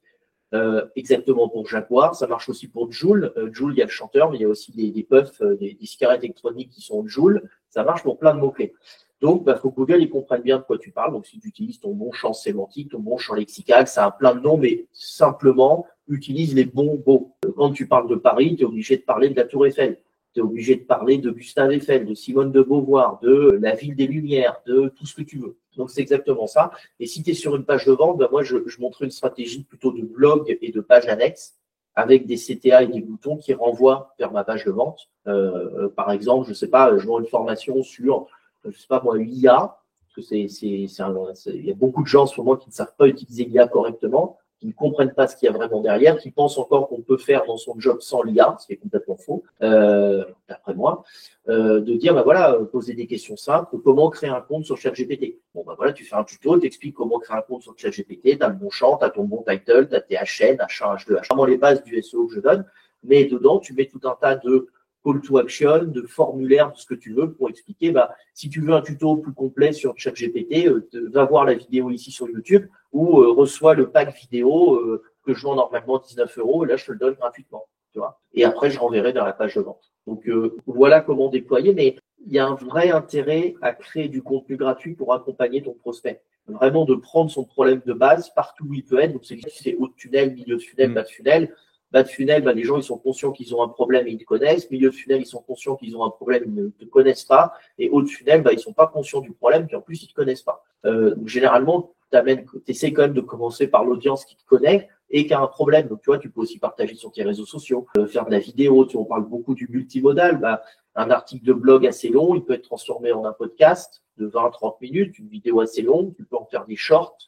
Exactement pour Jaguar, ça marche aussi pour Juul. Juul, il y a le chanteur, mais il y a aussi des puffs, des cigarettes électroniques qui sont Juul. Ça marche pour plein de mots-clés. Donc, faut que Google il comprenne bien de quoi tu parles. Donc, si tu utilises ton bon champ sémantique, ton bon champ lexical, ça a plein de noms, mais simplement, utilise les bons mots. Quand tu parles de Paris, tu es obligé de parler de la Tour Eiffel. Tu es obligé de parler de Gustave Eiffel, de Simone de Beauvoir, de la Ville des Lumières, de tout ce que tu veux. Donc, c'est exactement ça. Et si tu es sur une page de vente, moi, je montre une stratégie plutôt de blog et de page annexe avec des CTA et des boutons qui renvoient vers ma page de vente. Par exemple, je sais pas, je vends une formation sur, je sais pas moi, l'IA, parce que il y a beaucoup de gens en ce moment qui ne savent pas utiliser l'IA correctement, qui ne comprennent pas ce qu'il y a vraiment derrière, qui pensent encore qu'on peut faire dans son job sans l'IA, ce qui est complètement faux, d'après moi, de dire, voilà, poser des questions simples, comment créer un compte sur ChatGPT. Bon, voilà, tu fais un tuto, t'expliques comment créer un compte sur ChatGPT, t'as le bon champ, t'as ton bon title, t'as tes HN, H1, H2, H3, vraiment les bases du SEO que je donne, mais dedans, tu mets tout un tas de call to action, de formulaire, de ce que tu veux pour expliquer, si tu veux un tuto plus complet sur ChatGPT, va voir la vidéo ici sur YouTube ou reçois le pack vidéo que je vends normalement 19 €, et là, je te le donne gratuitement, tu vois. Et après, je renverrai vers la page de vente. Donc, voilà comment déployer, mais il y a un vrai intérêt à créer du contenu gratuit pour accompagner ton prospect. Vraiment de prendre son problème de base partout où il peut être. Donc, c'est haut de tunnel, milieu de tunnel, bas de funnel. Bas de funnel, les gens ils sont conscients qu'ils ont un problème et ils te connaissent. Milieu de funnel, ils sont conscients qu'ils ont un problème, ils ne te connaissent pas. Et haut de funnel, ils sont pas conscients du problème, puis en plus ils te connaissent pas. Donc généralement, tu essaies quand même de commencer par l'audience qui te connaît et qui a un problème. Donc tu vois, tu peux aussi partager sur tes réseaux sociaux, faire de la vidéo. On parle beaucoup du multimodal. Un article de blog assez long, il peut être transformé en un podcast de 20-30 minutes, une vidéo assez longue, tu peux en faire des shorts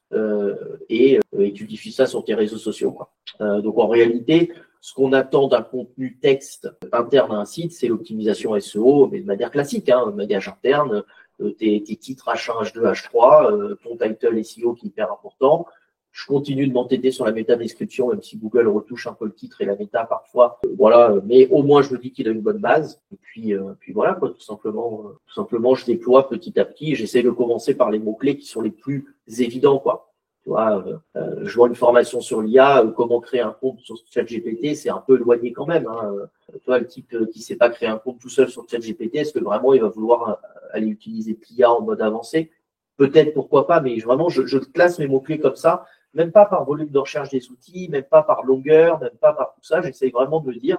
et tu diffuses ça sur tes réseaux sociaux. Donc en réalité, ce qu'on attend d'un contenu texte interne à un site, c'est l'optimisation SEO, mais de manière classique, de manière interne, tes titres H1, H2, H3, ton title SEO qui est hyper important. Je continue de m'entêter sur la méta-description, même si Google retouche un peu le titre et la méta parfois. Voilà, mais au moins je me dis qu'il a une bonne base. Et puis voilà, quoi, tout simplement, je déploie petit à petit. J'essaie de commencer par les mots-clés qui sont les plus évidents, quoi. Tu vois, je vois une formation sur l'IA, comment créer un compte sur ChatGPT, c'est un peu éloigné quand même. Tu vois, le type qui sait pas créer un compte tout seul sur ChatGPT, est-ce que vraiment il va vouloir aller utiliser l'IA en mode avancé? Peut-être, pourquoi pas, mais vraiment, je classe mes mots-clés comme ça. Même pas par volume de recherche des outils, même pas par longueur, même pas par tout ça. J'essaye vraiment de me dire,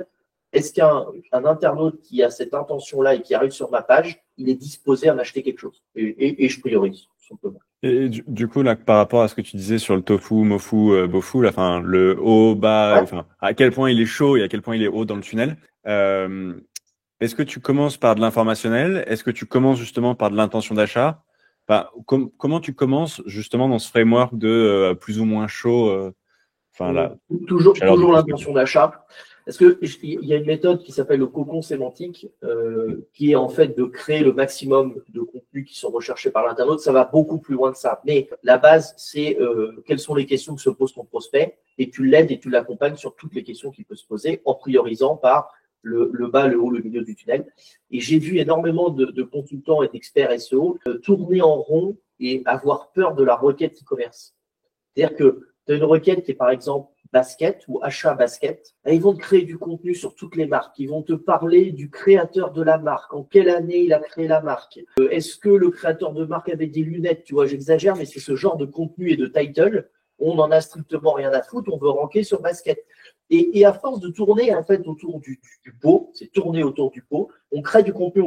est-ce qu'un internaute qui a cette intention-là et qui arrive sur ma page, il est disposé à m'acheter quelque chose? Et je priorise, tout simplement.
Et du coup, là, par rapport à ce que tu disais sur le tofu, mofu, bofu, là, enfin, le haut, bas, enfin, à quel point il est chaud et à quel point il est haut dans le tunnel, est-ce que tu commences par de l'informationnel? Est-ce que tu commences justement par de l'intention d'achat? Comment tu commences justement dans ce framework de plus ou moins chaud
Toujours l'intention d'achat. Parce que il y a une méthode qui s'appelle le cocon sémantique, qui est en fait de créer le maximum de contenus qui sont recherchés par l'internaute. Ça va beaucoup plus loin que ça. Mais la base, c'est quelles sont les questions que se pose ton prospect, et tu l'aides et tu l'accompagnes sur toutes les questions qu'il peut se poser en priorisant par le bas, le haut, le milieu du tunnel. Et j'ai vu énormément de consultants et d'experts SEO tourner en rond et avoir peur de la requête e-commerce. C'est-à-dire que tu as une requête qui est par exemple basket ou achat basket. Ils vont te créer du contenu sur toutes les marques. Ils vont te parler du créateur de la marque. En quelle année il a créé la marque? Est-ce que le créateur de marque avait des lunettes? Tu vois, j'exagère, mais c'est ce genre de contenu et de title. On n'en a strictement rien à foutre. On veut ranker sur basket. Et à force de tourner en fait autour du pot, c'est tourner autour du pot, on crée du contenu.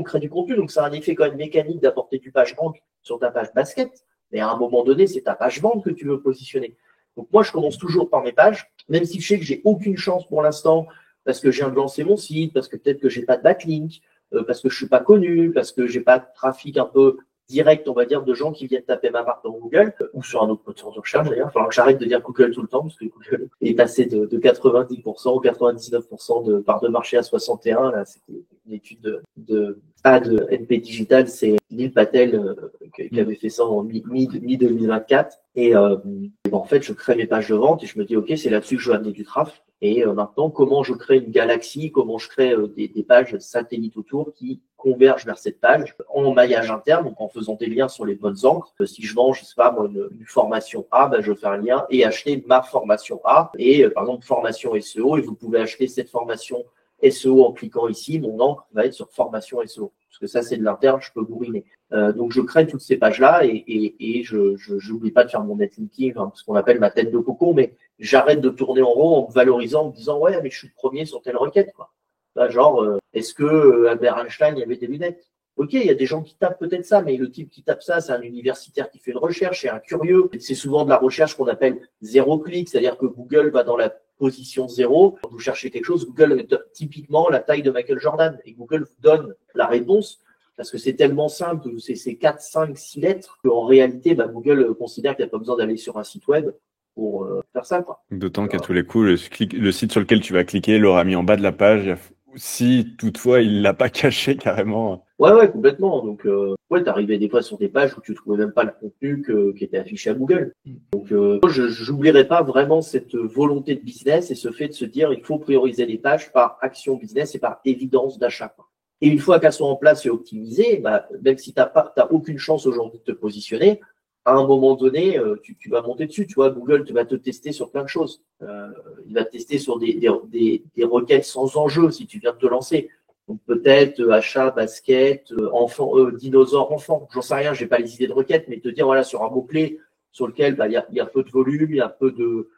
Donc ça a un effet quand même mécanique d'apporter du page rank sur ta page basket. Mais à un moment donné, c'est ta page vente que tu veux positionner. Donc moi, je commence toujours par mes pages, même si je sais que j'ai aucune chance pour l'instant, parce que je viens de lancer mon site, parce que peut-être que j'ai pas de backlink, parce que je suis pas connu, parce que j'ai pas de trafic un peu direct, on va dire, de gens qui viennent taper ma marque dans Google, ou sur un autre moteur de recherche d'ailleurs. Il faudra que j'arrête de dire Google tout le temps, parce que Google est passé de 90% ou 99% de part de marché à 61. Là, c'était une étude de NP Digital, c'est Neil Patel qui avait fait ça en mi-2024. Et en fait, je crée mes pages de vente et je me dis, OK, c'est là-dessus que je veux amener du traffic. Et maintenant, comment je crée une galaxie, comment je crée des pages satellites autour qui convergent vers cette page en maillage interne, donc en faisant des liens sur les bonnes encres. Si je vends, je sais pas, moi, une formation A, ben, je fais un lien et acheter ma formation A. Et par exemple, formation SEO, et vous pouvez acheter cette formation SEO en cliquant ici. Mon encre va être sur formation SEO. Parce que ça, c'est de l'interne, je peux bourriner. Donc, je crée toutes ces pages-là et je n'oublie pas de faire mon netlinking, hein, ce qu'on appelle ma tête de coco, mais j'arrête de tourner en rond en me valorisant, en me disant, ouais, mais je suis le premier sur telle requête, quoi. Là, genre, est-ce que Albert Einstein y avait des lunettes? Ok, il y a des gens qui tapent peut-être ça, mais le type qui tape ça, c'est un universitaire qui fait une recherche, c'est un curieux. C'est souvent de la recherche qu'on appelle zéro clic, c'est-à-dire que Google va dans la position 0. Quand vous cherchez quelque chose, Google typiquement la taille de Michael Jordan et Google vous donne la réponse parce que c'est tellement simple, c'est 4, 5, 6 lettres qu'en réalité, bah, Google considère qu'il n'y a pas besoin d'aller sur un site web pour faire ça, quoi.
D'autant qu'à tous les coups, le site sur lequel tu vas cliquer l'aura mis en bas de la page, si toutefois il l'a pas caché carrément.
Ouais, complètement. Donc, ouais, t'arrivais des fois sur des pages où tu trouvais même pas le contenu qui était affiché à Google. Donc, je n'oublierai pas vraiment cette volonté de business et ce fait de se dire il faut prioriser les tâches par action business et par évidence d'achat. Et une fois qu'elles sont en place et optimisées, bah, même si t'as aucune chance aujourd'hui de te positionner, à un moment donné, tu vas monter dessus. Tu vois, Google va te tester sur plein de choses. Il va te tester sur des requêtes sans enjeu si tu viens de te lancer. Donc peut-être achat, basket, enfant, dinosaure, enfant. J'en sais rien, j'ai pas les idées de requêtes, mais te dire voilà sur un mot-clé sur lequel bah, y a peu de volume, il y a peu de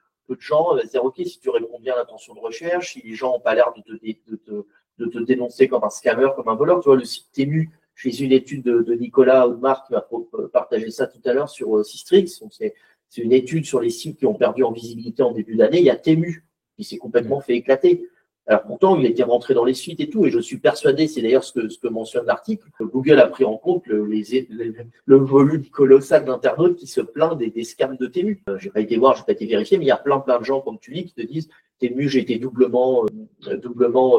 gens, se dire ok, si tu réponds bien à l'intention de recherche, si les gens n'ont pas l'air de te dénoncer comme un scammer, comme un voleur. Tu vois, le site Temu, j'ai une étude de Nicolas Audemars qui va partager ça tout à l'heure sur Systrix. Donc c'est une étude sur les sites qui ont perdu en visibilité en début d'année. Il y a Temu qui s'est complètement fait éclater. Alors pourtant, il était rentré dans les suites et tout, et je suis persuadé, c'est d'ailleurs ce que mentionne l'article, que Google a pris en compte le volume colossal d'internautes qui se plaignent des scams de Temu. J'ai pas été voir, j'ai pas été vérifier, mais il y a plein de gens, comme tu dis, qui te disent Temu, j'ai été doublement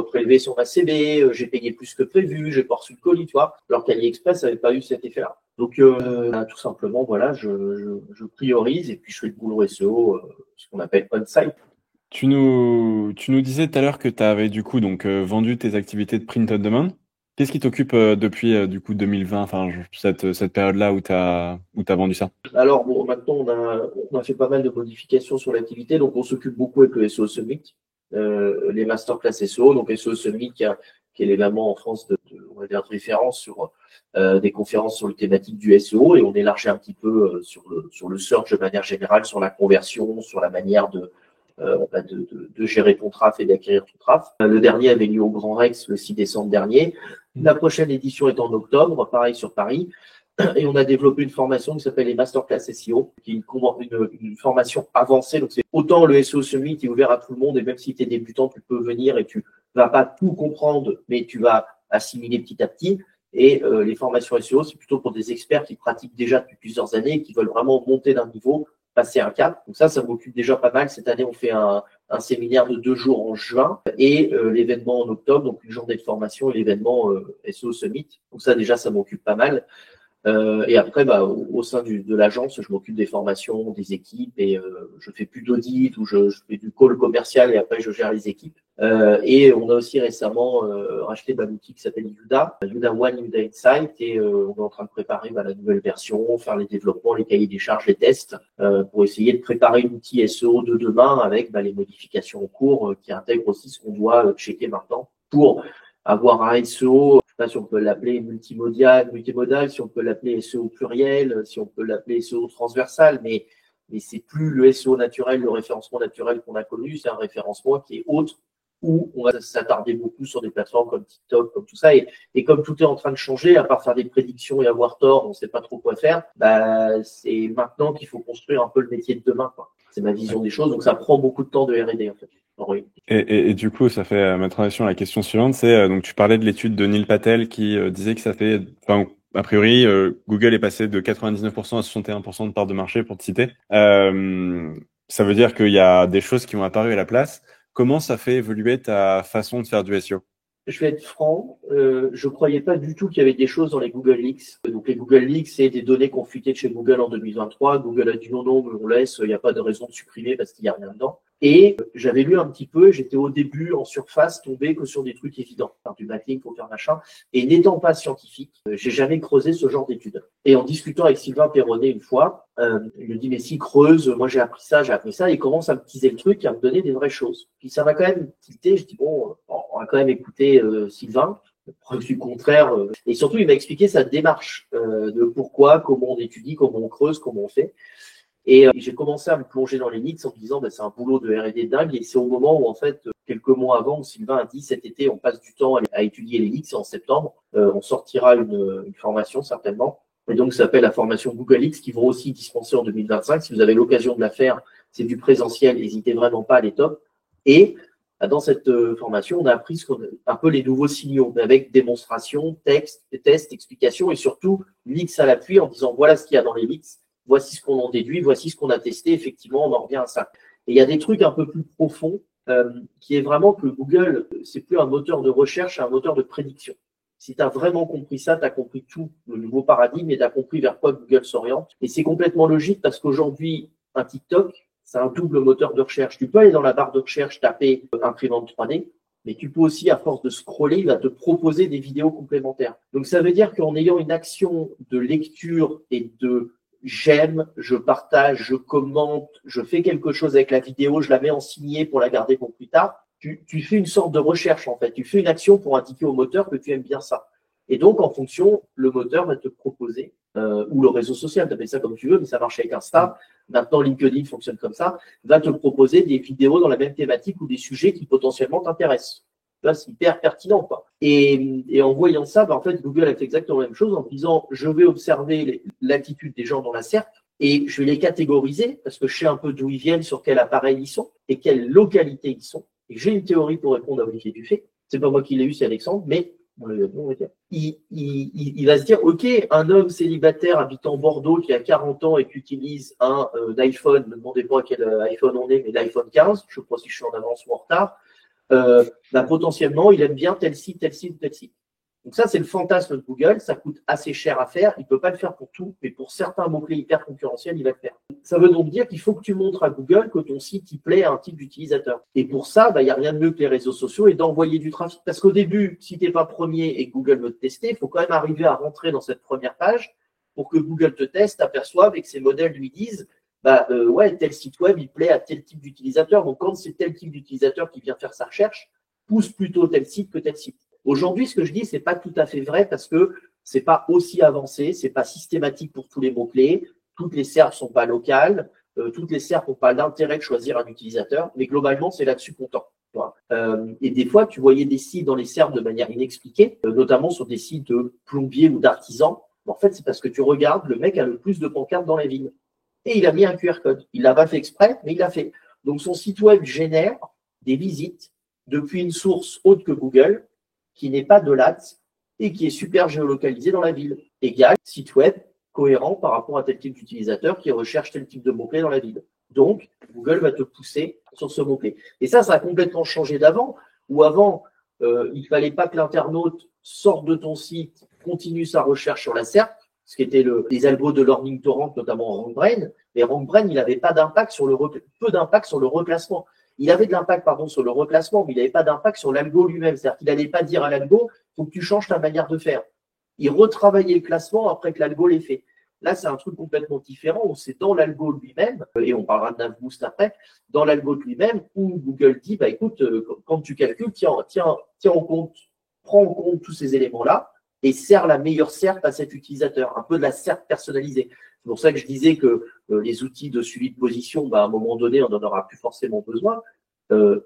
prélevé sur ma CB, j'ai payé plus que prévu, j'ai pas reçu le colis, tu vois, alors qu'AliExpress n'avait pas eu cet effet-là. Donc tout simplement, voilà, je priorise et puis je fais le boulot SEO, ce qu'on appelle on-site.
Tu nous disais tout à l'heure que tu avais du coup donc vendu tes activités de print on demand. Qu'est-ce qui t'occupe depuis du coup 2020, enfin cette période-là où tu as vendu ça?
Alors bon, maintenant on a fait pas mal de modifications sur l'activité, donc on s'occupe beaucoup avec le SEO Summit, les masterclass SEO, donc SEO Summit qui est l'événement en France on va dire, de référence sur des conférences sur le thématique du SEO, et on élargit un petit peu sur le search de manière générale, sur la conversion, sur la manière de gérer ton traf et d'acquérir ton traf. Le dernier avait lieu au Grand Rex le 6 décembre dernier. La prochaine édition est en octobre, pareil sur Paris. Et on a développé une formation qui s'appelle les Masterclass SEO, qui est une formation avancée. Donc, c'est autant le SEO Summit est ouvert à tout le monde, et même si tu es débutant, tu peux venir et tu vas pas tout comprendre, mais tu vas assimiler petit à petit. Et les formations SEO, c'est plutôt pour des experts qui pratiquent déjà depuis plusieurs années et qui veulent vraiment monter d'un niveau, passer un cap. Donc ça m'occupe déjà pas mal. Cette année, on fait un séminaire de 2 jours en juin et l'événement en octobre, donc une journée de formation et l'événement SEO Summit. Donc ça, déjà, ça m'occupe pas mal. Et après, bah, au sein de l'agence, je m'occupe des formations, des équipes, et je fais plus d'audit ou je fais du call commercial et après je gère les équipes. Et on a aussi récemment racheté ma boutique qui s'appelle Yuda One, Yuda Insight, et on est en train de préparer la nouvelle version, faire les développements, les cahiers des charges, les tests, pour essayer de préparer l'outil SEO de demain avec les modifications en cours qui intègrent aussi ce qu'on doit checker maintenant pour avoir un SEO, je sais pas si on peut l'appeler multimodal, si on peut l'appeler SEO pluriel, si on peut l'appeler SEO transversal, mais c'est plus le SEO naturel, le référencement naturel qu'on a connu, c'est un référencement qui est autre, où on va s'attarder beaucoup sur des plateformes comme TikTok, comme tout ça, et comme tout est en train de changer, à part faire des prédictions et avoir tort, on sait pas trop quoi faire, bah, c'est maintenant qu'il faut construire un peu le métier de demain, quoi. C'est ma vision des choses, donc ça prend beaucoup de temps de R&D, en fait. Oui.
Et du coup, ça fait ma transition à la question suivante, c'est donc tu parlais de l'étude de Neil Patel qui disait que ça fait, enfin, a priori, Google est passé de 99% à 61% de part de marché, pour te citer. Ça veut dire qu'il y a des choses qui ont apparu à la place. Comment ça fait évoluer ta façon de faire du SEO?
Je vais être franc, je croyais pas du tout qu'il y avait des choses dans les Google Leaks. Donc les Google Leaks, c'est des données qu'on fuitait de chez Google en 2023. Google a dit non, mais on laisse, il n'y a pas de raison de supprimer parce qu'il n'y a rien dedans. Et j'avais lu un petit peu, j'étais au début en surface, tombé que sur des trucs évidents. Faire du backlink, faut faire machin. Et n'étant pas scientifique, j'ai jamais creusé ce genre d'études. Et en discutant avec Sylvain Perronnet une fois, il me dit, mais si creuse, moi j'ai appris ça, et il commence à me teaser le truc et à me donner des vraies choses. Puis ça m'a quand même tilté, je dis, bon, on va quand même écouter Sylvain. Preuve du contraire. Et surtout, il m'a expliqué sa démarche de pourquoi, comment on étudie, comment on creuse, comment on fait. Et j'ai commencé à me plonger dans les leaks en me disant, c'est un boulot de R&D dingue. Et c'est au moment où, en fait, quelques mois avant, Sylvain a dit, cet été, on passe du temps à étudier les leaks. C'est en septembre. On sortira une formation, certainement. Et donc, ça s'appelle la formation Google X, qui vont aussi dispenser en 2025. Si vous avez l'occasion de la faire, c'est du présentiel. N'hésitez vraiment pas, elle est top. Et dans cette formation, on a appris un peu les nouveaux signaux, mais avec démonstration, texte, tests, explications et surtout leaks à l'appui en disant, voilà ce qu'il y a dans les leaks. Voici ce qu'on en déduit, voici ce qu'on a testé, effectivement, on en revient à ça. Et il y a des trucs un peu plus profonds, qui est vraiment que Google, c'est plus un moteur de recherche, c'est un moteur de prédiction. Si tu as vraiment compris ça, tu as compris tout le nouveau paradigme et tu as compris vers quoi Google s'oriente. Et c'est complètement logique parce qu'aujourd'hui, un TikTok, c'est un double moteur de recherche. Tu peux aller dans la barre de recherche, taper imprimante 3D, mais tu peux aussi, à force de scroller, il va te proposer des vidéos complémentaires. Donc ça veut dire qu'en ayant une action de lecture et de j'aime, je partage, je commente, je fais quelque chose avec la vidéo, je la mets en signé pour la garder pour plus tard. Tu fais une sorte de recherche, en fait. Tu fais une action pour indiquer au moteur que tu aimes bien ça. Et donc, en fonction, le moteur va te proposer, ou le réseau social, tu appelles ça comme tu veux, mais ça marche avec Insta. Maintenant, LinkedIn fonctionne comme ça, va te proposer des vidéos dans la même thématique ou des sujets qui potentiellement t'intéressent. Là, c'est hyper pertinent, quoi. Et en voyant ça, en fait, Google a fait exactement la même chose en disant, je vais observer l'attitude des gens dans la SERP et je vais les catégoriser parce que je sais un peu d'où ils viennent, sur quel appareil ils sont et quelle localité ils sont. Et j'ai une théorie pour répondre à Olivier Dufay. C'est pas moi qui l'ai eu, c'est Alexandre, mais il va se dire, OK, un homme célibataire habitant Bordeaux qui a 40 ans et qui utilise un iPhone, ne me demandez pas à quel iPhone on est, mais l'iPhone 15, je ne sais pas si je suis en avance ou en retard, potentiellement, il aime bien tel site, tel site, tel site. Donc ça, c'est le fantasme de Google. Ça coûte assez cher à faire. Il ne peut pas le faire pour tout, mais pour certains mots-clés hyper concurrentiels, il va le faire. Ça veut donc dire qu'il faut que tu montres à Google que ton site il plaît à un type d'utilisateur. Et pour ça, il n'y a rien de mieux que les réseaux sociaux et d'envoyer du trafic. Parce qu'au début, si tu n'es pas premier et que Google veut te tester, il faut quand même arriver à rentrer dans cette première page pour que Google te teste, t'aperçoive et que ces modèles lui disent ouais, tel site web, il plaît à tel type d'utilisateur. Donc, quand c'est tel type d'utilisateur qui vient faire sa recherche, pousse plutôt tel site que tel site. Aujourd'hui, ce que je dis, c'est pas tout à fait vrai parce que c'est pas aussi avancé, c'est pas systématique pour tous les mots-clés. Toutes les SERPs sont pas locales, toutes les SERPs n'ont pas l'intérêt de choisir un utilisateur, mais globalement, c'est là-dessus qu'on tend. Et des fois, tu voyais des sites dans les SERPs de manière inexpliquée, notamment sur des sites de plombiers ou d'artisans. En fait, c'est parce que tu regardes, le mec a le plus de pancartes dans la ville. Et il a mis un QR code. Il l'a pas fait exprès, mais il l'a fait. Donc, son site web génère des visites depuis une source autre que Google, qui n'est pas de l'ADS et qui est super géolocalisé dans la ville. Égal, site web cohérent par rapport à tel type d'utilisateur qui recherche tel type de mots-clés dans la ville. Donc, Google va te pousser sur ce mot-clé. Et ça a complètement changé d'avant, où avant, il ne fallait pas que l'internaute sorte de ton site, continue sa recherche sur la SERP, ce qui était les algos de Learning Torrent, notamment RankBrain. Mais RankBrain, il n'avait pas d'impact sur peu d'impact sur le reclassement. Il avait de l'impact, sur le reclassement, mais il n'avait pas d'impact sur l'algo lui-même. C'est-à-dire qu'il n'allait pas dire à l'algo, il faut que tu changes ta manière de faire. Il retravaillait le classement après que l'algo l'ait fait. Là, c'est un truc complètement différent où c'est dans l'algo lui-même, et on parlera de NavBoost après, dans l'algo lui-même où Google dit, écoute, quand tu calcules, prends en compte tous ces éléments-là et sert la meilleure SERP à cet utilisateur, un peu de la SERP personnalisée. C'est pour ça que je disais que les outils de suivi de position, à un moment donné, on n'en aura plus forcément besoin,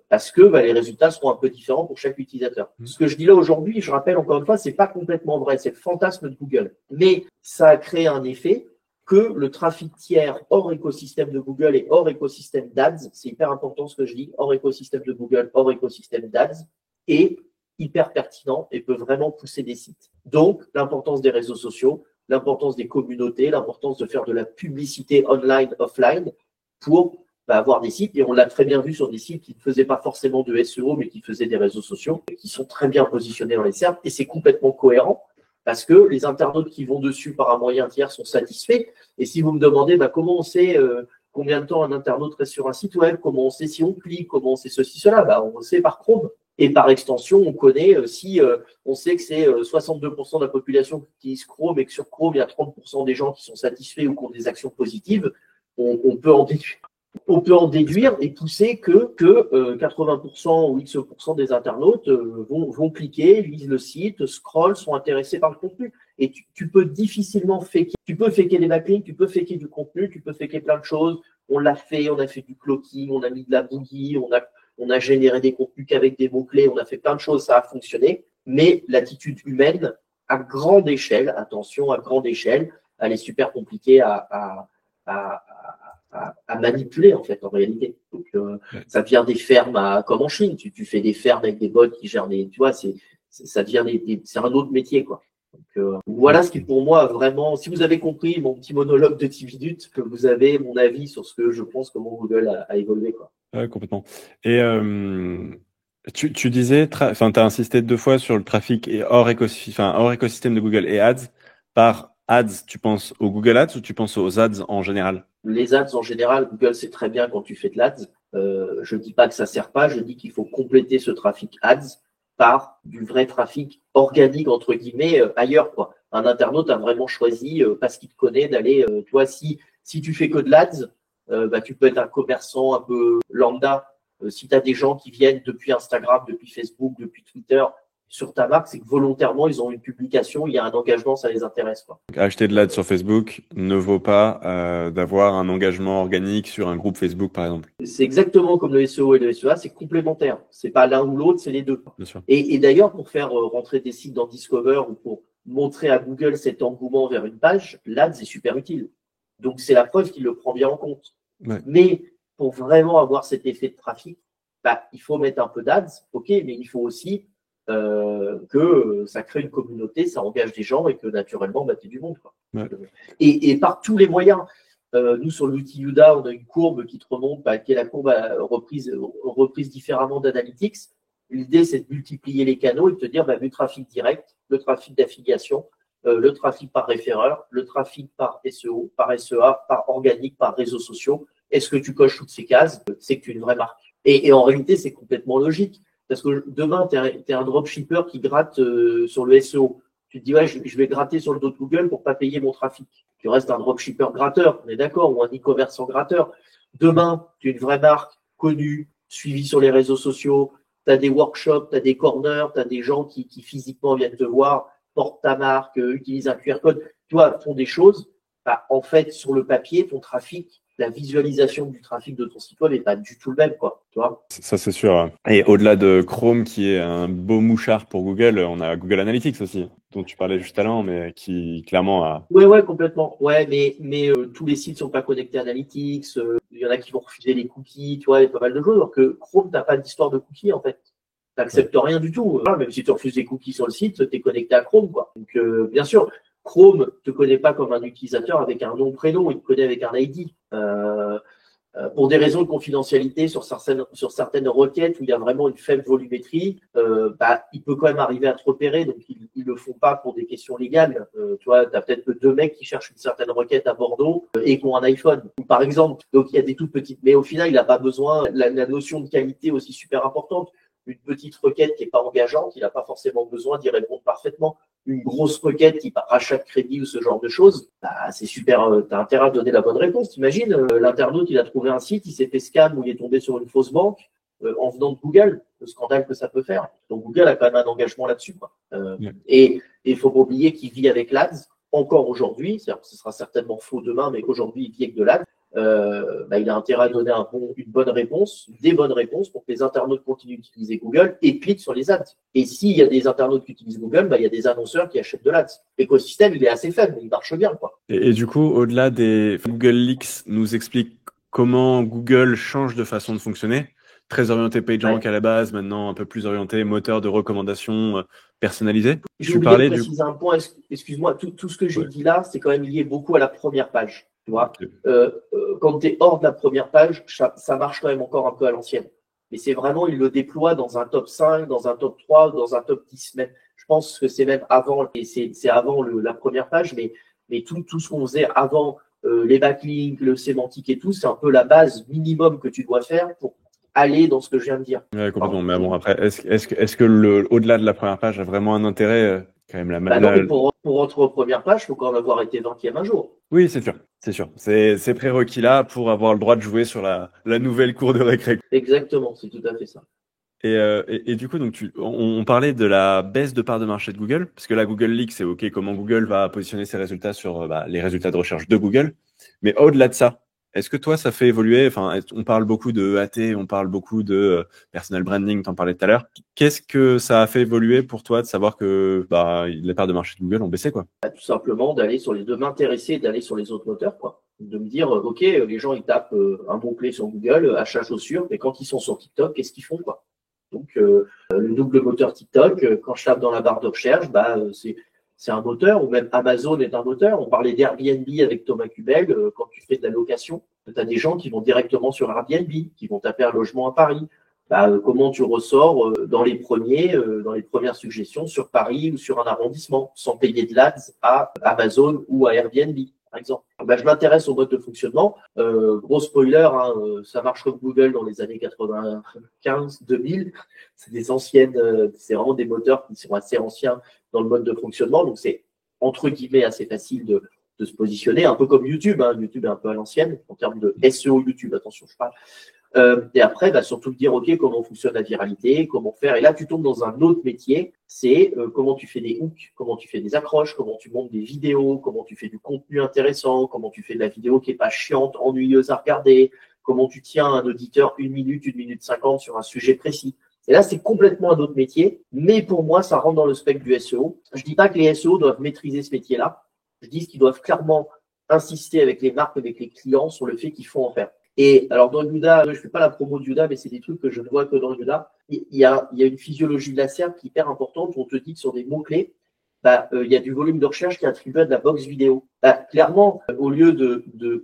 parce que les résultats seront un peu différents pour chaque utilisateur. Ce que je dis là aujourd'hui, je rappelle encore une fois, c'est pas complètement vrai, c'est le fantasme de Google. Mais ça a créé un effet que le trafic tiers hors écosystème de Google et hors écosystème d'ADS, c'est hyper important ce que je dis, hors écosystème de Google, hors écosystème d'ADS, est hyper pertinent et peut vraiment pousser des sites. Donc, l'importance des réseaux sociaux, l'importance des communautés, l'importance de faire de la publicité online, offline pour avoir des sites. Et on l'a très bien vu sur des sites qui ne faisaient pas forcément de SEO, mais qui faisaient des réseaux sociaux, qui sont très bien positionnés dans les SERPs. Et c'est complètement cohérent parce que les internautes qui vont dessus par un moyen tiers sont satisfaits. Et si vous me demandez comment on sait combien de temps un internaute reste sur un site web, comment on sait si on clique, comment on sait ceci, cela, bah, on le sait par Chrome. Et par extension, on connaît si on sait que c'est 62% de la population qui utilise Chrome et que sur Chrome, il y a 30% des gens qui sont satisfaits ou qui ont des actions positives, on peut en déduire. On peut en déduire et pousser que 80% ou X% des internautes vont cliquer, lisent le site, scrollent, sont intéressés par le contenu. Et tu peux difficilement faker. Tu peux faker des backlinks, tu peux faker du contenu, tu peux faker plein de choses. On l'a fait, on a fait du cloaking, on a mis de la bouillie, on a généré des contenus qu'avec des mots-clés, on a fait plein de choses, ça a fonctionné. Mais l'attitude humaine, à grande échelle, attention, à grande échelle, elle est super compliquée à manipuler, en fait, en réalité. Donc, ça devient des fermes comme en Chine. Tu fais des fermes avec des bots qui gèrent tu vois, ça devient c'est un autre métier, quoi. Donc, voilà ce qui, pour moi, vraiment, si vous avez compris mon petit monologue de 10 minutes, que vous avez mon avis sur ce que je pense, comment Google a évolué, quoi.
Ouais, complètement. Et tu disais, tu as insisté 2 fois sur le trafic et hors écosystème de Google et Ads. Par Ads, tu penses aux Google Ads ou tu penses aux Ads en général?
Les ads en général, Google sait très bien quand tu fais de l'ads. Je dis pas que ça sert pas, je dis qu'il faut compléter ce trafic ads par du vrai trafic organique entre guillemets ailleurs, quoi. Un internaute a vraiment choisi parce qu'il te connaît d'aller, tu vois, si tu fais que de l'ads, bah tu peux être un commerçant un peu lambda. Si tu as des gens qui viennent depuis Instagram, depuis Facebook, depuis Twitter sur ta marque, c'est que volontairement ils ont une publication, il y a un engagement, ça les intéresse, quoi.
Acheter de l'ad sur Facebook ne vaut pas d'avoir un engagement organique sur un groupe Facebook, par exemple.
C'est exactement comme le SEO et le SEA, c'est complémentaire. C'est pas l'un ou l'autre, c'est les deux.
Bien sûr.
Et d'ailleurs, pour faire rentrer des sites dans Discover ou pour montrer à Google cet engouement vers une page, l'ADS est super utile. Donc, c'est la preuve qu'il le prend bien en compte.
Ouais.
Mais pour vraiment avoir cet effet de trafic, bah, il faut mettre un peu d'ADS, ok, mais il faut aussi que ça crée une communauté, ça engage des gens et que naturellement, bah, tu es du monde, quoi.
Ouais.
Et par tous les moyens. Nous, sur l'outil Yuda, on a une courbe qui te remonte, qui est la courbe reprise différemment d'Analytics. L'idée, c'est de multiplier les canaux et de te dire le trafic direct, le trafic d'affiliation, le trafic par référeur, le trafic par SEO, par SEA, par organique, par réseaux sociaux. Est-ce que tu coches toutes ces cases? C'est que tu es une vraie marque. Et en réalité, c'est complètement logique. Parce que demain, tu es un dropshipper qui gratte sur le SEO. Tu te dis, ouais, je vais gratter sur le dos de Google pour pas payer mon trafic. Tu restes un dropshipper gratteur, on est d'accord, ou un e-commerçant gratteur. Demain, tu es une vraie marque, connue, suivie sur les réseaux sociaux, tu as des workshops, tu as des corners, tu as des gens qui physiquement viennent te voir, portent ta marque, utilisent un QR code, tu vois, font des choses. Bah, en fait, sur le papier, ton trafic, la visualisation du trafic de ton site web n'est pas du tout le même, quoi. Tu vois.
Ça, c'est sûr. Et au-delà de Chrome, qui est un beau mouchard pour Google, on a Google Analytics aussi, dont tu parlais juste avant, mais qui clairement a...
Ouais, complètement. Ouais, mais tous les sites sont pas connectés à Analytics. Il y en a qui vont refuser les cookies, tu vois, il y a pas mal de choses. Alors que Chrome, t'as pas d'histoire de cookies, en fait. T'acceptes rien du tout. Même si tu refuses les cookies sur le site, t'es connecté à Chrome, quoi. Donc, bien sûr, Chrome te connaît pas comme un utilisateur avec un nom, prénom, il te connaît avec un ID. Pour des raisons de confidentialité sur certaines requêtes où il y a vraiment une faible volumétrie, il peut quand même arriver à te repérer, donc ils le font pas pour des questions légales. Tu vois, tu as peut-être 2 mecs qui cherchent une certaine requête à Bordeaux et qui ont un iPhone, par exemple. Donc il y a des toutes petites, mais au final, il n'a pas besoin, la notion de qualité aussi super importante. Une petite requête qui n'est pas engageante, il n'a pas forcément besoin d'y répondre parfaitement. Une grosse requête qui par rachat de crédit ou ce genre de choses, c'est super, tu as intérêt à donner la bonne réponse. T'imagines, l'internaute, il a trouvé un site, il s'est fait scam ou il est tombé sur une fausse banque en venant de Google, le scandale que ça peut faire. Donc Google a quand même un engagement là-dessus, quoi. Et il faut pas oublier qu'il vit avec l'ADS encore aujourd'hui, ce sera certainement faux demain, mais qu'aujourd'hui il vit avec de l'ADS. Il a intérêt à donner une bonne réponse, des bonnes réponses pour que les internautes continuent d'utiliser Google et cliquent sur les ads. Et s'il y a des internautes qui utilisent Google, il y a des annonceurs qui achètent de l'ads. L'écosystème, il est assez faible, mais il marche bien, quoi.
Et du coup, au-delà des Google Leaks, nous explique comment Google change de façon de fonctionner. Très orienté PageRank à la base, maintenant un peu plus orienté moteur de recommandation personnalisé.
J'ai oublié de préciser un point, excuse-moi, tout ce que j'ai dit là, c'est quand même lié beaucoup à la première page. Tu vois, quand tu es hors de la première page, ça marche quand même encore un peu à l'ancienne. Mais c'est vraiment, il le déploie dans un top 5, dans un top 3, dans un top 10 même. Je pense que c'est même avant, et c'est avant la première page, mais tout ce qu'on faisait avant les backlinks, le sémantique et tout, c'est un peu la base minimum que tu dois faire pour aller dans ce que je viens de dire.
Ouais, complètement. Mais bon, après, est-ce que au-delà de la première page a vraiment un intérêt quand même
Non, mais pour rentrer aux premières pages, il faut quand même avoir été 20e un jour.
Oui, c'est sûr, c'est sûr. C'est prérequis là pour avoir le droit de jouer sur la nouvelle cour de récré.
Exactement, c'est tout à fait ça.
Et du coup, donc on parlait de la baisse de part de marché de Google, parce que la Google League, c'est OK, comment Google va positionner ses résultats sur les résultats de recherche de Google. Mais au-delà de ça, est-ce que toi, ça fait évoluer, enfin, on parle beaucoup de AT, on parle beaucoup de personal branding, t'en parlais tout à l'heure. Qu'est-ce que ça a fait évoluer pour toi de savoir que les parts de marché de Google ont baissé, quoi?
Tout simplement de m'intéresser, d'aller sur les autres moteurs, quoi. De me dire, OK, les gens, ils tapent un mot-clé sur Google, achat chaussures, mais quand ils sont sur TikTok, qu'est-ce qu'ils font, quoi? Donc, le double moteur TikTok, quand je tape dans la barre de recherche, c'est un moteur, ou même Amazon est un moteur. On parlait d'Airbnb avec Thomas Kubel. Quand tu fais de la location, tu as des gens qui vont directement sur Airbnb, qui vont taper un logement à Paris. Comment tu ressors dans les premières suggestions sur Paris ou sur un arrondissement, sans payer de l'ADS à Amazon ou à Airbnb, par exemple. Je m'intéresse au mode de fonctionnement. Gros spoiler, hein, ça marche comme Google dans les années 95, 2000. C'est des anciennes, c'est vraiment des moteurs qui sont assez anciens dans le mode de fonctionnement. Donc, c'est entre guillemets assez facile de se positionner, un peu comme YouTube. Hein. YouTube est un peu à l'ancienne en termes de SEO YouTube. Attention, je parle. Et après, surtout dire, OK, comment fonctionne la viralité, comment faire. Et là, tu tombes dans un autre métier, c'est comment tu fais des hooks, comment tu fais des accroches, comment tu montes des vidéos, comment tu fais du contenu intéressant, comment tu fais de la vidéo qui est pas chiante, ennuyeuse à regarder, comment tu tiens un auditeur 1 minute, 1 minute 50 sur un sujet précis. Et là, c'est complètement un autre métier, mais pour moi, ça rentre dans le spectre du SEO. Je dis pas que les SEO doivent maîtriser ce métier-là. Je dis qu'ils doivent clairement insister avec les marques, avec les clients sur le fait qu'il faut en faire. Et alors, dans Yuda, je ne fais pas la promo de Yuda, mais c'est des trucs que je ne vois que dans Yuda. Il y a une physiologie de la SERP qui est hyper importante. On te dit que sur des mots-clés, il y a du volume de recherche qui est attribué à de la box vidéo. Clairement, au lieu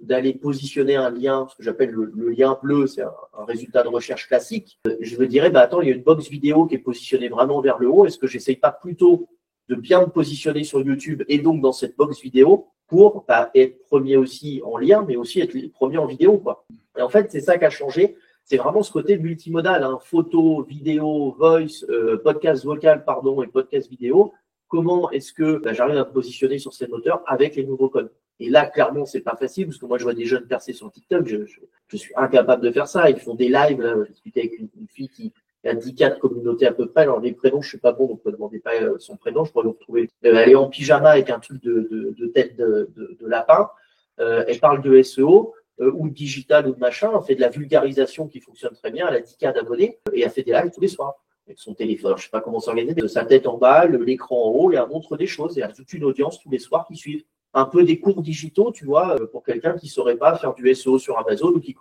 d'aller positionner un lien, ce que j'appelle le lien bleu, c'est un résultat de recherche classique, je me dirais, attends, il y a une box vidéo qui est positionnée vraiment vers le haut. Est-ce que j'essaye pas plutôt de bien me positionner sur YouTube et donc dans cette box vidéo pour être premier aussi en lien, mais aussi être premier en vidéo, quoi. Et en fait, c'est ça qui a changé. C'est vraiment ce côté multimodal, hein, photo, vidéo, voice, podcast vocal, et podcast vidéo. Comment est-ce que j'arrive à me positionner sur ces moteurs avec les nouveaux codes? Et là, clairement, c'est pas facile parce que moi, je vois des jeunes percer sur TikTok. Je suis incapable de faire ça. Ils font des lives. Là, j'ai discuté avec une fille qui a 10K de communauté à peu près. Alors, les prénoms, je suis pas bon, donc ne me demandez pas son prénom. Je pourrais le retrouver. Elle est en pyjama avec un truc de tête de lapin. Elle parle de SEO. Ou de digital ou de machin, elle fait de la vulgarisation qui fonctionne très bien, elle a 10K d'abonnés et elle fait des lives tous les soirs avec son téléphone. Alors, je sais pas comment s'organiser, de sa tête en bas, l'écran en haut, et elle montre des choses et elle a toute une audience tous les soirs qui suivent. Un peu des cours digitaux, tu vois, pour quelqu'un qui saurait pas faire du SEO sur Amazon ou qui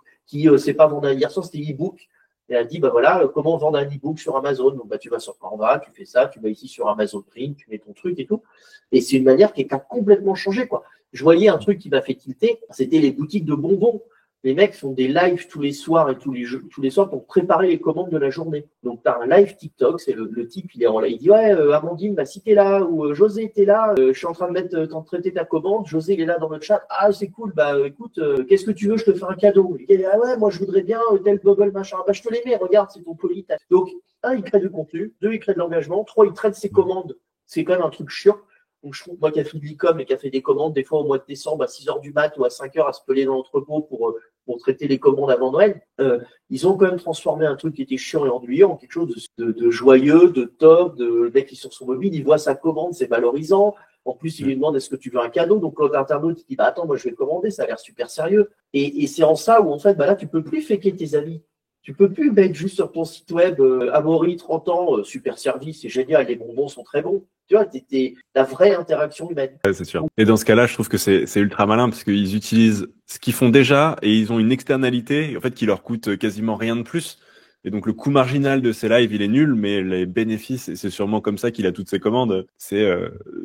sait pas vendre hier soir, c'était e-book. Et elle dit, comment vendre un e-book sur Amazon? Donc, tu vas sur Canva, tu fais ça, tu vas ici sur Amazon Print, tu mets ton truc et tout. Et c'est une manière qui a complètement changé, quoi. Je voyais un truc qui m'a fait tilter, c'était les boutiques de bonbons. Les mecs font des lives tous les soirs et tous les soirs pour préparer les commandes de la journée. Donc, tu as un live TikTok, c'est le type, il dit, ouais, Amandine, si t'es là, ou José, t'es là, je suis en train de traiter ta commande, José, il est là dans le chat, ah, c'est cool, écoute, qu'est-ce que tu veux, je te fais un cadeau. Il dit, ah ouais, moi, je voudrais bien tel gogol, machin, je te les mets, regarde, c'est ton poly. Donc, un, il crée du contenu, deux, il crée de l'engagement, trois, il traite ses commandes, c'est quand même un truc chiant. Donc, je trouve, moi, qui a fait de l'e-com et qui a fait des commandes, des fois, au mois de décembre, à 6h du mat ou à 5h, à se peler dans l'entrepôt pour traiter les commandes avant Noël, ils ont quand même transformé un truc qui était chiant et ennuyeux en quelque chose de joyeux, de top, le mec qui est sur son mobile, il voit sa commande, c'est valorisant. En plus, il lui demande, est-ce que tu veux un cadeau? Donc, l'internaute, il dit, attends, moi, je vais le commander, ça a l'air super sérieux. Et c'est en ça où, en fait, là, tu peux plus faker tes avis. Tu peux plus mettre juste sur ton site web, Amaury, 30 ans, super service, c'est génial, les bonbons sont très bons. Tu vois, t'es la vraie interaction humaine.
Ouais, c'est sûr. Et dans ce cas-là, je trouve que c'est ultra malin parce qu'ils utilisent ce qu'ils font déjà et ils ont une externalité, en fait, qui leur coûte quasiment rien de plus. Et donc, le coût marginal de ces lives, il est nul, mais les bénéfices, et c'est sûrement comme ça qu'il a toutes ses commandes, c'est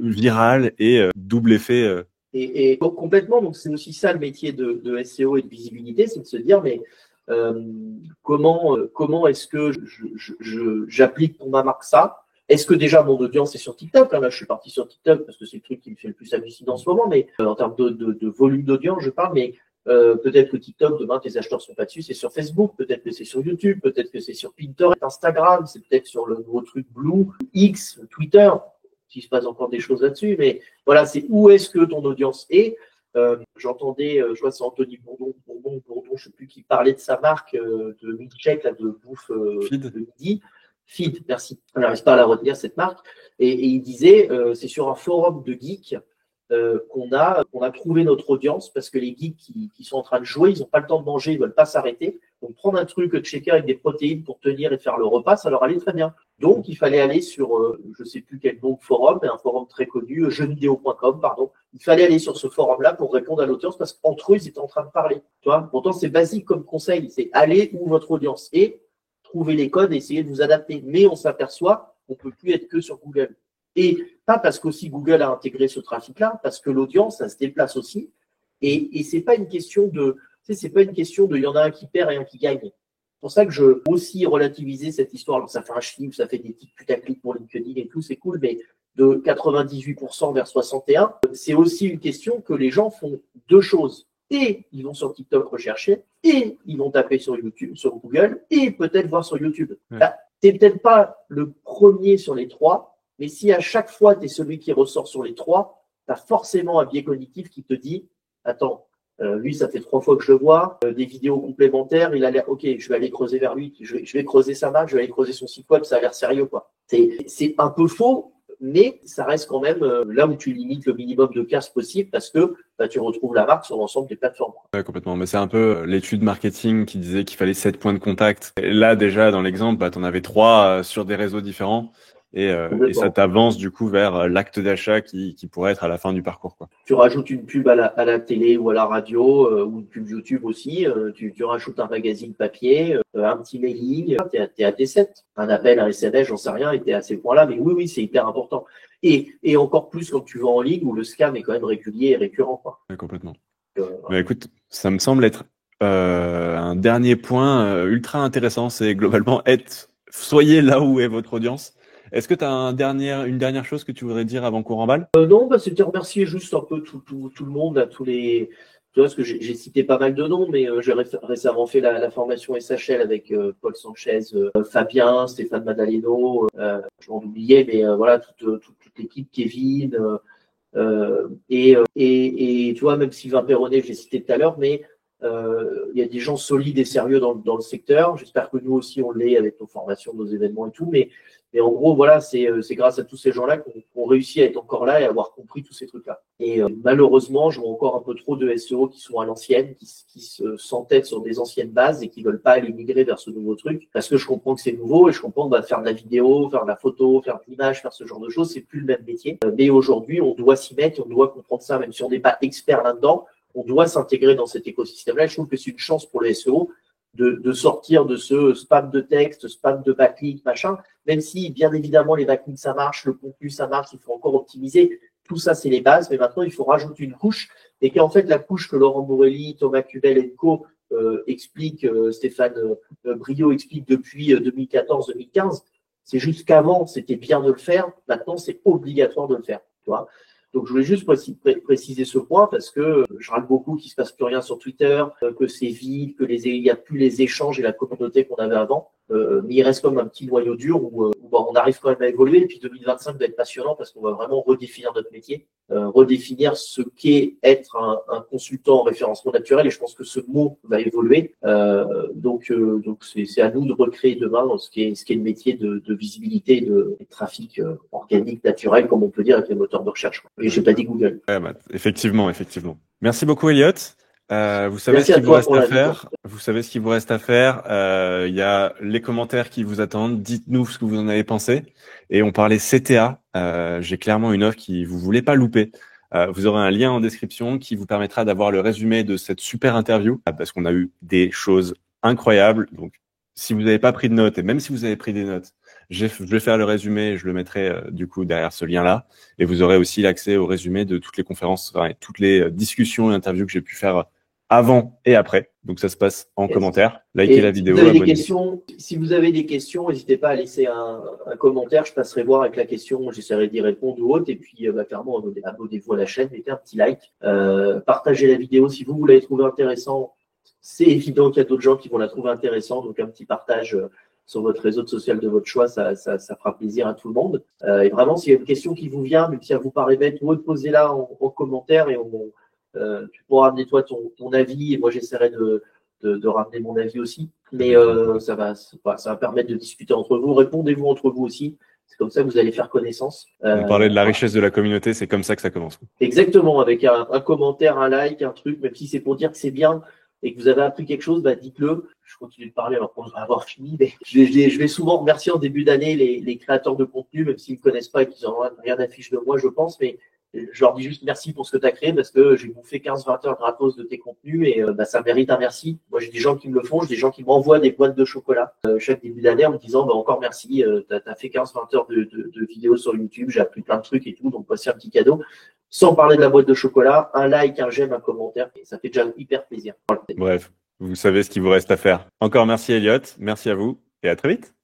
viral et double effet.
Et donc, complètement, donc c'est aussi ça le métier de SEO et de visibilité, c'est de se dire, mais comment est-ce que j'applique pour ma marque ça? Est-ce que déjà mon audience est sur TikTok? Là, je suis parti sur TikTok parce que c'est le truc qui me fait le plus halluciner en ce moment, mais en termes de volume d'audience, je parle, mais peut-être que TikTok, demain, tes acheteurs sont pas dessus, c'est sur Facebook, peut-être que c'est sur YouTube, peut-être que c'est sur Pinterest, Instagram, c'est peut-être sur le nouveau truc Blue, X, Twitter, s'il se passe encore des choses là-dessus, mais voilà, c'est où est-ce que ton audience est. J'entendais, je vois c'est Anthony Bourdon, je sais plus qui parlait de sa marque de milkshake, là, de bouffe de midi. Feed, merci. On n'arrive pas à la retenir, cette marque. Et il disait, c'est sur un forum de geeks qu'on a trouvé notre audience parce que les geeks qui sont en train de jouer, ils n'ont pas le temps de manger, ils veulent pas s'arrêter. Donc, prendre un truc de shaker avec des protéines pour tenir et faire le repas, ça leur allait très bien. Donc, il fallait aller sur, je sais plus quel nom de forum, mais un forum très connu, jeuxvideo.com, pardon. Il fallait aller sur ce forum-là pour répondre à l'audience parce qu'entre eux, ils étaient en train de parler. Tu vois, pourtant, c'est basique comme conseil. C'est aller où votre audience est, trouver les codes et essayer de vous adapter. Mais on s'aperçoit qu'on peut plus être que sur Google. Et pas parce qu'aussi Google a intégré ce trafic-là, parce que l'audience, ça se déplace aussi. Et c'est pas une question de, c'est pas une question de, il y en a un qui perd et un qui gagne. C'est pour ça que je veux aussi relativiser cette histoire. Alors, ça fait un chiffre, ça fait des petites putaclics pour LinkedIn et tout, c'est cool, mais de 98% vers 61%, c'est aussi une question que les gens font deux choses. Et ils vont sur TikTok rechercher, et ils vont taper sur YouTube, sur Google, et peut-être voir sur YouTube. Bah, t'es peut-être pas le premier sur les trois, mais si à chaque fois tu es celui qui ressort sur les trois, tu as forcément un biais cognitif qui te dit, attends, lui ça fait 3 fois que je le vois, des vidéos complémentaires, il a l'air, ok, je vais aller creuser vers lui, je vais creuser sa marque, je vais aller creuser son site web, ça a l'air sérieux, quoi. C'est un peu faux, mais ça reste quand même là où tu limites le minimum de casse possible parce que tu retrouves la marque sur l'ensemble des plateformes.
Ouais, complètement. Mais c'est un peu l'étude marketing qui disait qu'il fallait 7 points de contact. Et là, déjà, dans l'exemple, tu en avais 3 sur des réseaux différents. Et ça t'avance du coup vers l'acte d'achat qui pourrait être à la fin du parcours, quoi.
Tu rajoutes une pub à la télé ou à la radio ou une pub YouTube aussi. Tu rajoutes un magazine papier, un petit mailing. T'es à T7. Un appel, un SMS, j'en sais rien. Et t'es à ces points-là. Mais oui, c'est hyper important. Et encore plus quand tu vas en ligne où le scam est quand même régulier et récurrent, quoi.
Ouais, complètement. Mais écoute, ça me semble être un dernier point ultra intéressant. C'est globalement soyez là où est votre audience. Est-ce que tu as une dernière chose que tu voudrais dire avant qu'on remballe?
Non, c'était remercier juste un peu tout le monde, à tous les. Tu vois, parce que j'ai cité pas mal de noms, mais j'ai récemment fait la formation SHL avec Paul Sanchez, Fabien, Stéphane Madaleno, je m'en oubliais, mais voilà, toute l'équipe, Kevin, et tu vois, même Sylvain Perronnet, j'ai cité tout à l'heure, mais il y a des gens solides et sérieux dans le secteur. J'espère que nous aussi on l'est avec nos formations, nos événements et tout, mais en gros, voilà, c'est grâce à tous ces gens-là qu'on réussit à être encore là et à avoir compris tous ces trucs-là. Et malheureusement, je vois encore un peu trop de SEO qui sont à l'ancienne, qui s'entêtent sur des anciennes bases et qui veulent pas aller migrer vers ce nouveau truc. Parce que je comprends que c'est nouveau et je comprends que faire de la vidéo, faire de la photo, faire de l'image, faire ce genre de choses, c'est plus le même métier. Mais aujourd'hui, on doit s'y mettre, on doit comprendre ça, même si on n'est pas expert là-dedans, on doit s'intégrer dans cet écosystème-là. Je trouve que c'est une chance pour le SEO de sortir de ce spam de texte, spam de backlinks, machin, même si, bien évidemment, les backlinks, ça marche, le contenu, ça marche, il faut encore optimiser. Tout ça, c'est les bases, mais maintenant, il faut rajouter une couche et qu'en fait, la couche que Laurent Morelli, Thomas Cubel et co expliquent, Stéphane Brio explique depuis 2014-2015, c'est juste qu'avant, c'était bien de le faire. Maintenant, c'est obligatoire de le faire. Tu vois. Donc, je voulais juste préciser ce point parce que je râle beaucoup qu'il ne se passe plus rien sur Twitter, que c'est vide, il n'y a plus les échanges et la communauté qu'on avait avant. Mais il reste comme un petit noyau dur où on arrive quand même à évoluer. Et puis 2025 va être passionnant parce qu'on va vraiment redéfinir notre métier, redéfinir ce qu'est être un consultant en référencement naturel. Et je pense que ce mot va évoluer. Donc c'est à nous de recréer demain ce qui est le métier de visibilité et de trafic organique, naturel, comme on peut dire avec les moteurs de recherche. Et j'ai pas dit Google.
Ouais, effectivement. Merci beaucoup, Elliot. Vous savez ce qu'il vous reste à faire. Vous savez ce qu'il vous reste à faire. Il y a les commentaires qui vous attendent. Dites-nous ce que vous en avez pensé. Et on parlait CTA. J'ai clairement une offre qui vous voulez pas louper. Vous aurez un lien en description qui vous permettra d'avoir le résumé de cette super interview parce qu'on a eu des choses incroyables. Donc, si vous n'avez pas pris de notes et même si vous avez pris des notes, je vais faire le résumé. Je le mettrai du coup derrière ce lien-là. Et vous aurez aussi l'accès au résumé de toutes les conférences, toutes les discussions et interviews que j'ai pu faire avant et après. Donc ça se passe en
Yes.
commentaire. Likez la vidéo,
si vous avez des
abonnez-vous.
questions, si vous avez des questions, n'hésitez pas à laisser un commentaire. Je passerai voir avec la question, j'essaierai d'y répondre ou autre. Et puis, clairement, abonnez-vous à la chaîne, mettez un petit like, partagez la vidéo si vous l'avez trouvé intéressant. C'est évident qu'il y a d'autres gens qui vont la trouver intéressant, donc un petit partage sur votre réseau social de votre choix, ça fera plaisir à tout le monde. Et vraiment, s'il y a une question qui vous vient, même si elle vous paraît bête ou autre, posez-la en commentaire et tu pourras amener toi ton avis et moi j'essaierai de ramener mon avis aussi. Mais ça va permettre de discuter entre vous. Répondez-vous entre vous aussi. C'est comme ça que vous allez faire connaissance.
On parlait de la richesse de la communauté, c'est comme ça que ça commence.
Exactement, avec un commentaire, un like, un truc, même si c'est pour dire que c'est bien et que vous avez appris quelque chose, dites-le. Je continue de parler alors qu'on va avoir fini, mais je vais souvent remercier en début d'année les créateurs de contenu, même s'ils ne me connaissent pas et qu'ils n'ont rien d'affiche de moi, je pense, mais je leur dis juste merci pour ce que tu as créé parce que j'ai bouffé 15-20 heures gratos de tes contenus et ça mérite un merci. Moi, j'ai des gens qui me le font, j'ai des gens qui m'envoient des boîtes de chocolat chaque début d'année en me disant encore merci, tu as fait 15-20 heures de vidéos sur YouTube, j'ai appris plein de trucs et tout, donc voici un petit cadeau. Sans parler de la boîte de chocolat, un like, un j'aime, un commentaire, et ça fait déjà hyper plaisir.
Bref, vous savez ce qu'il vous reste à faire. Encore merci Elliot, merci à vous et à très vite.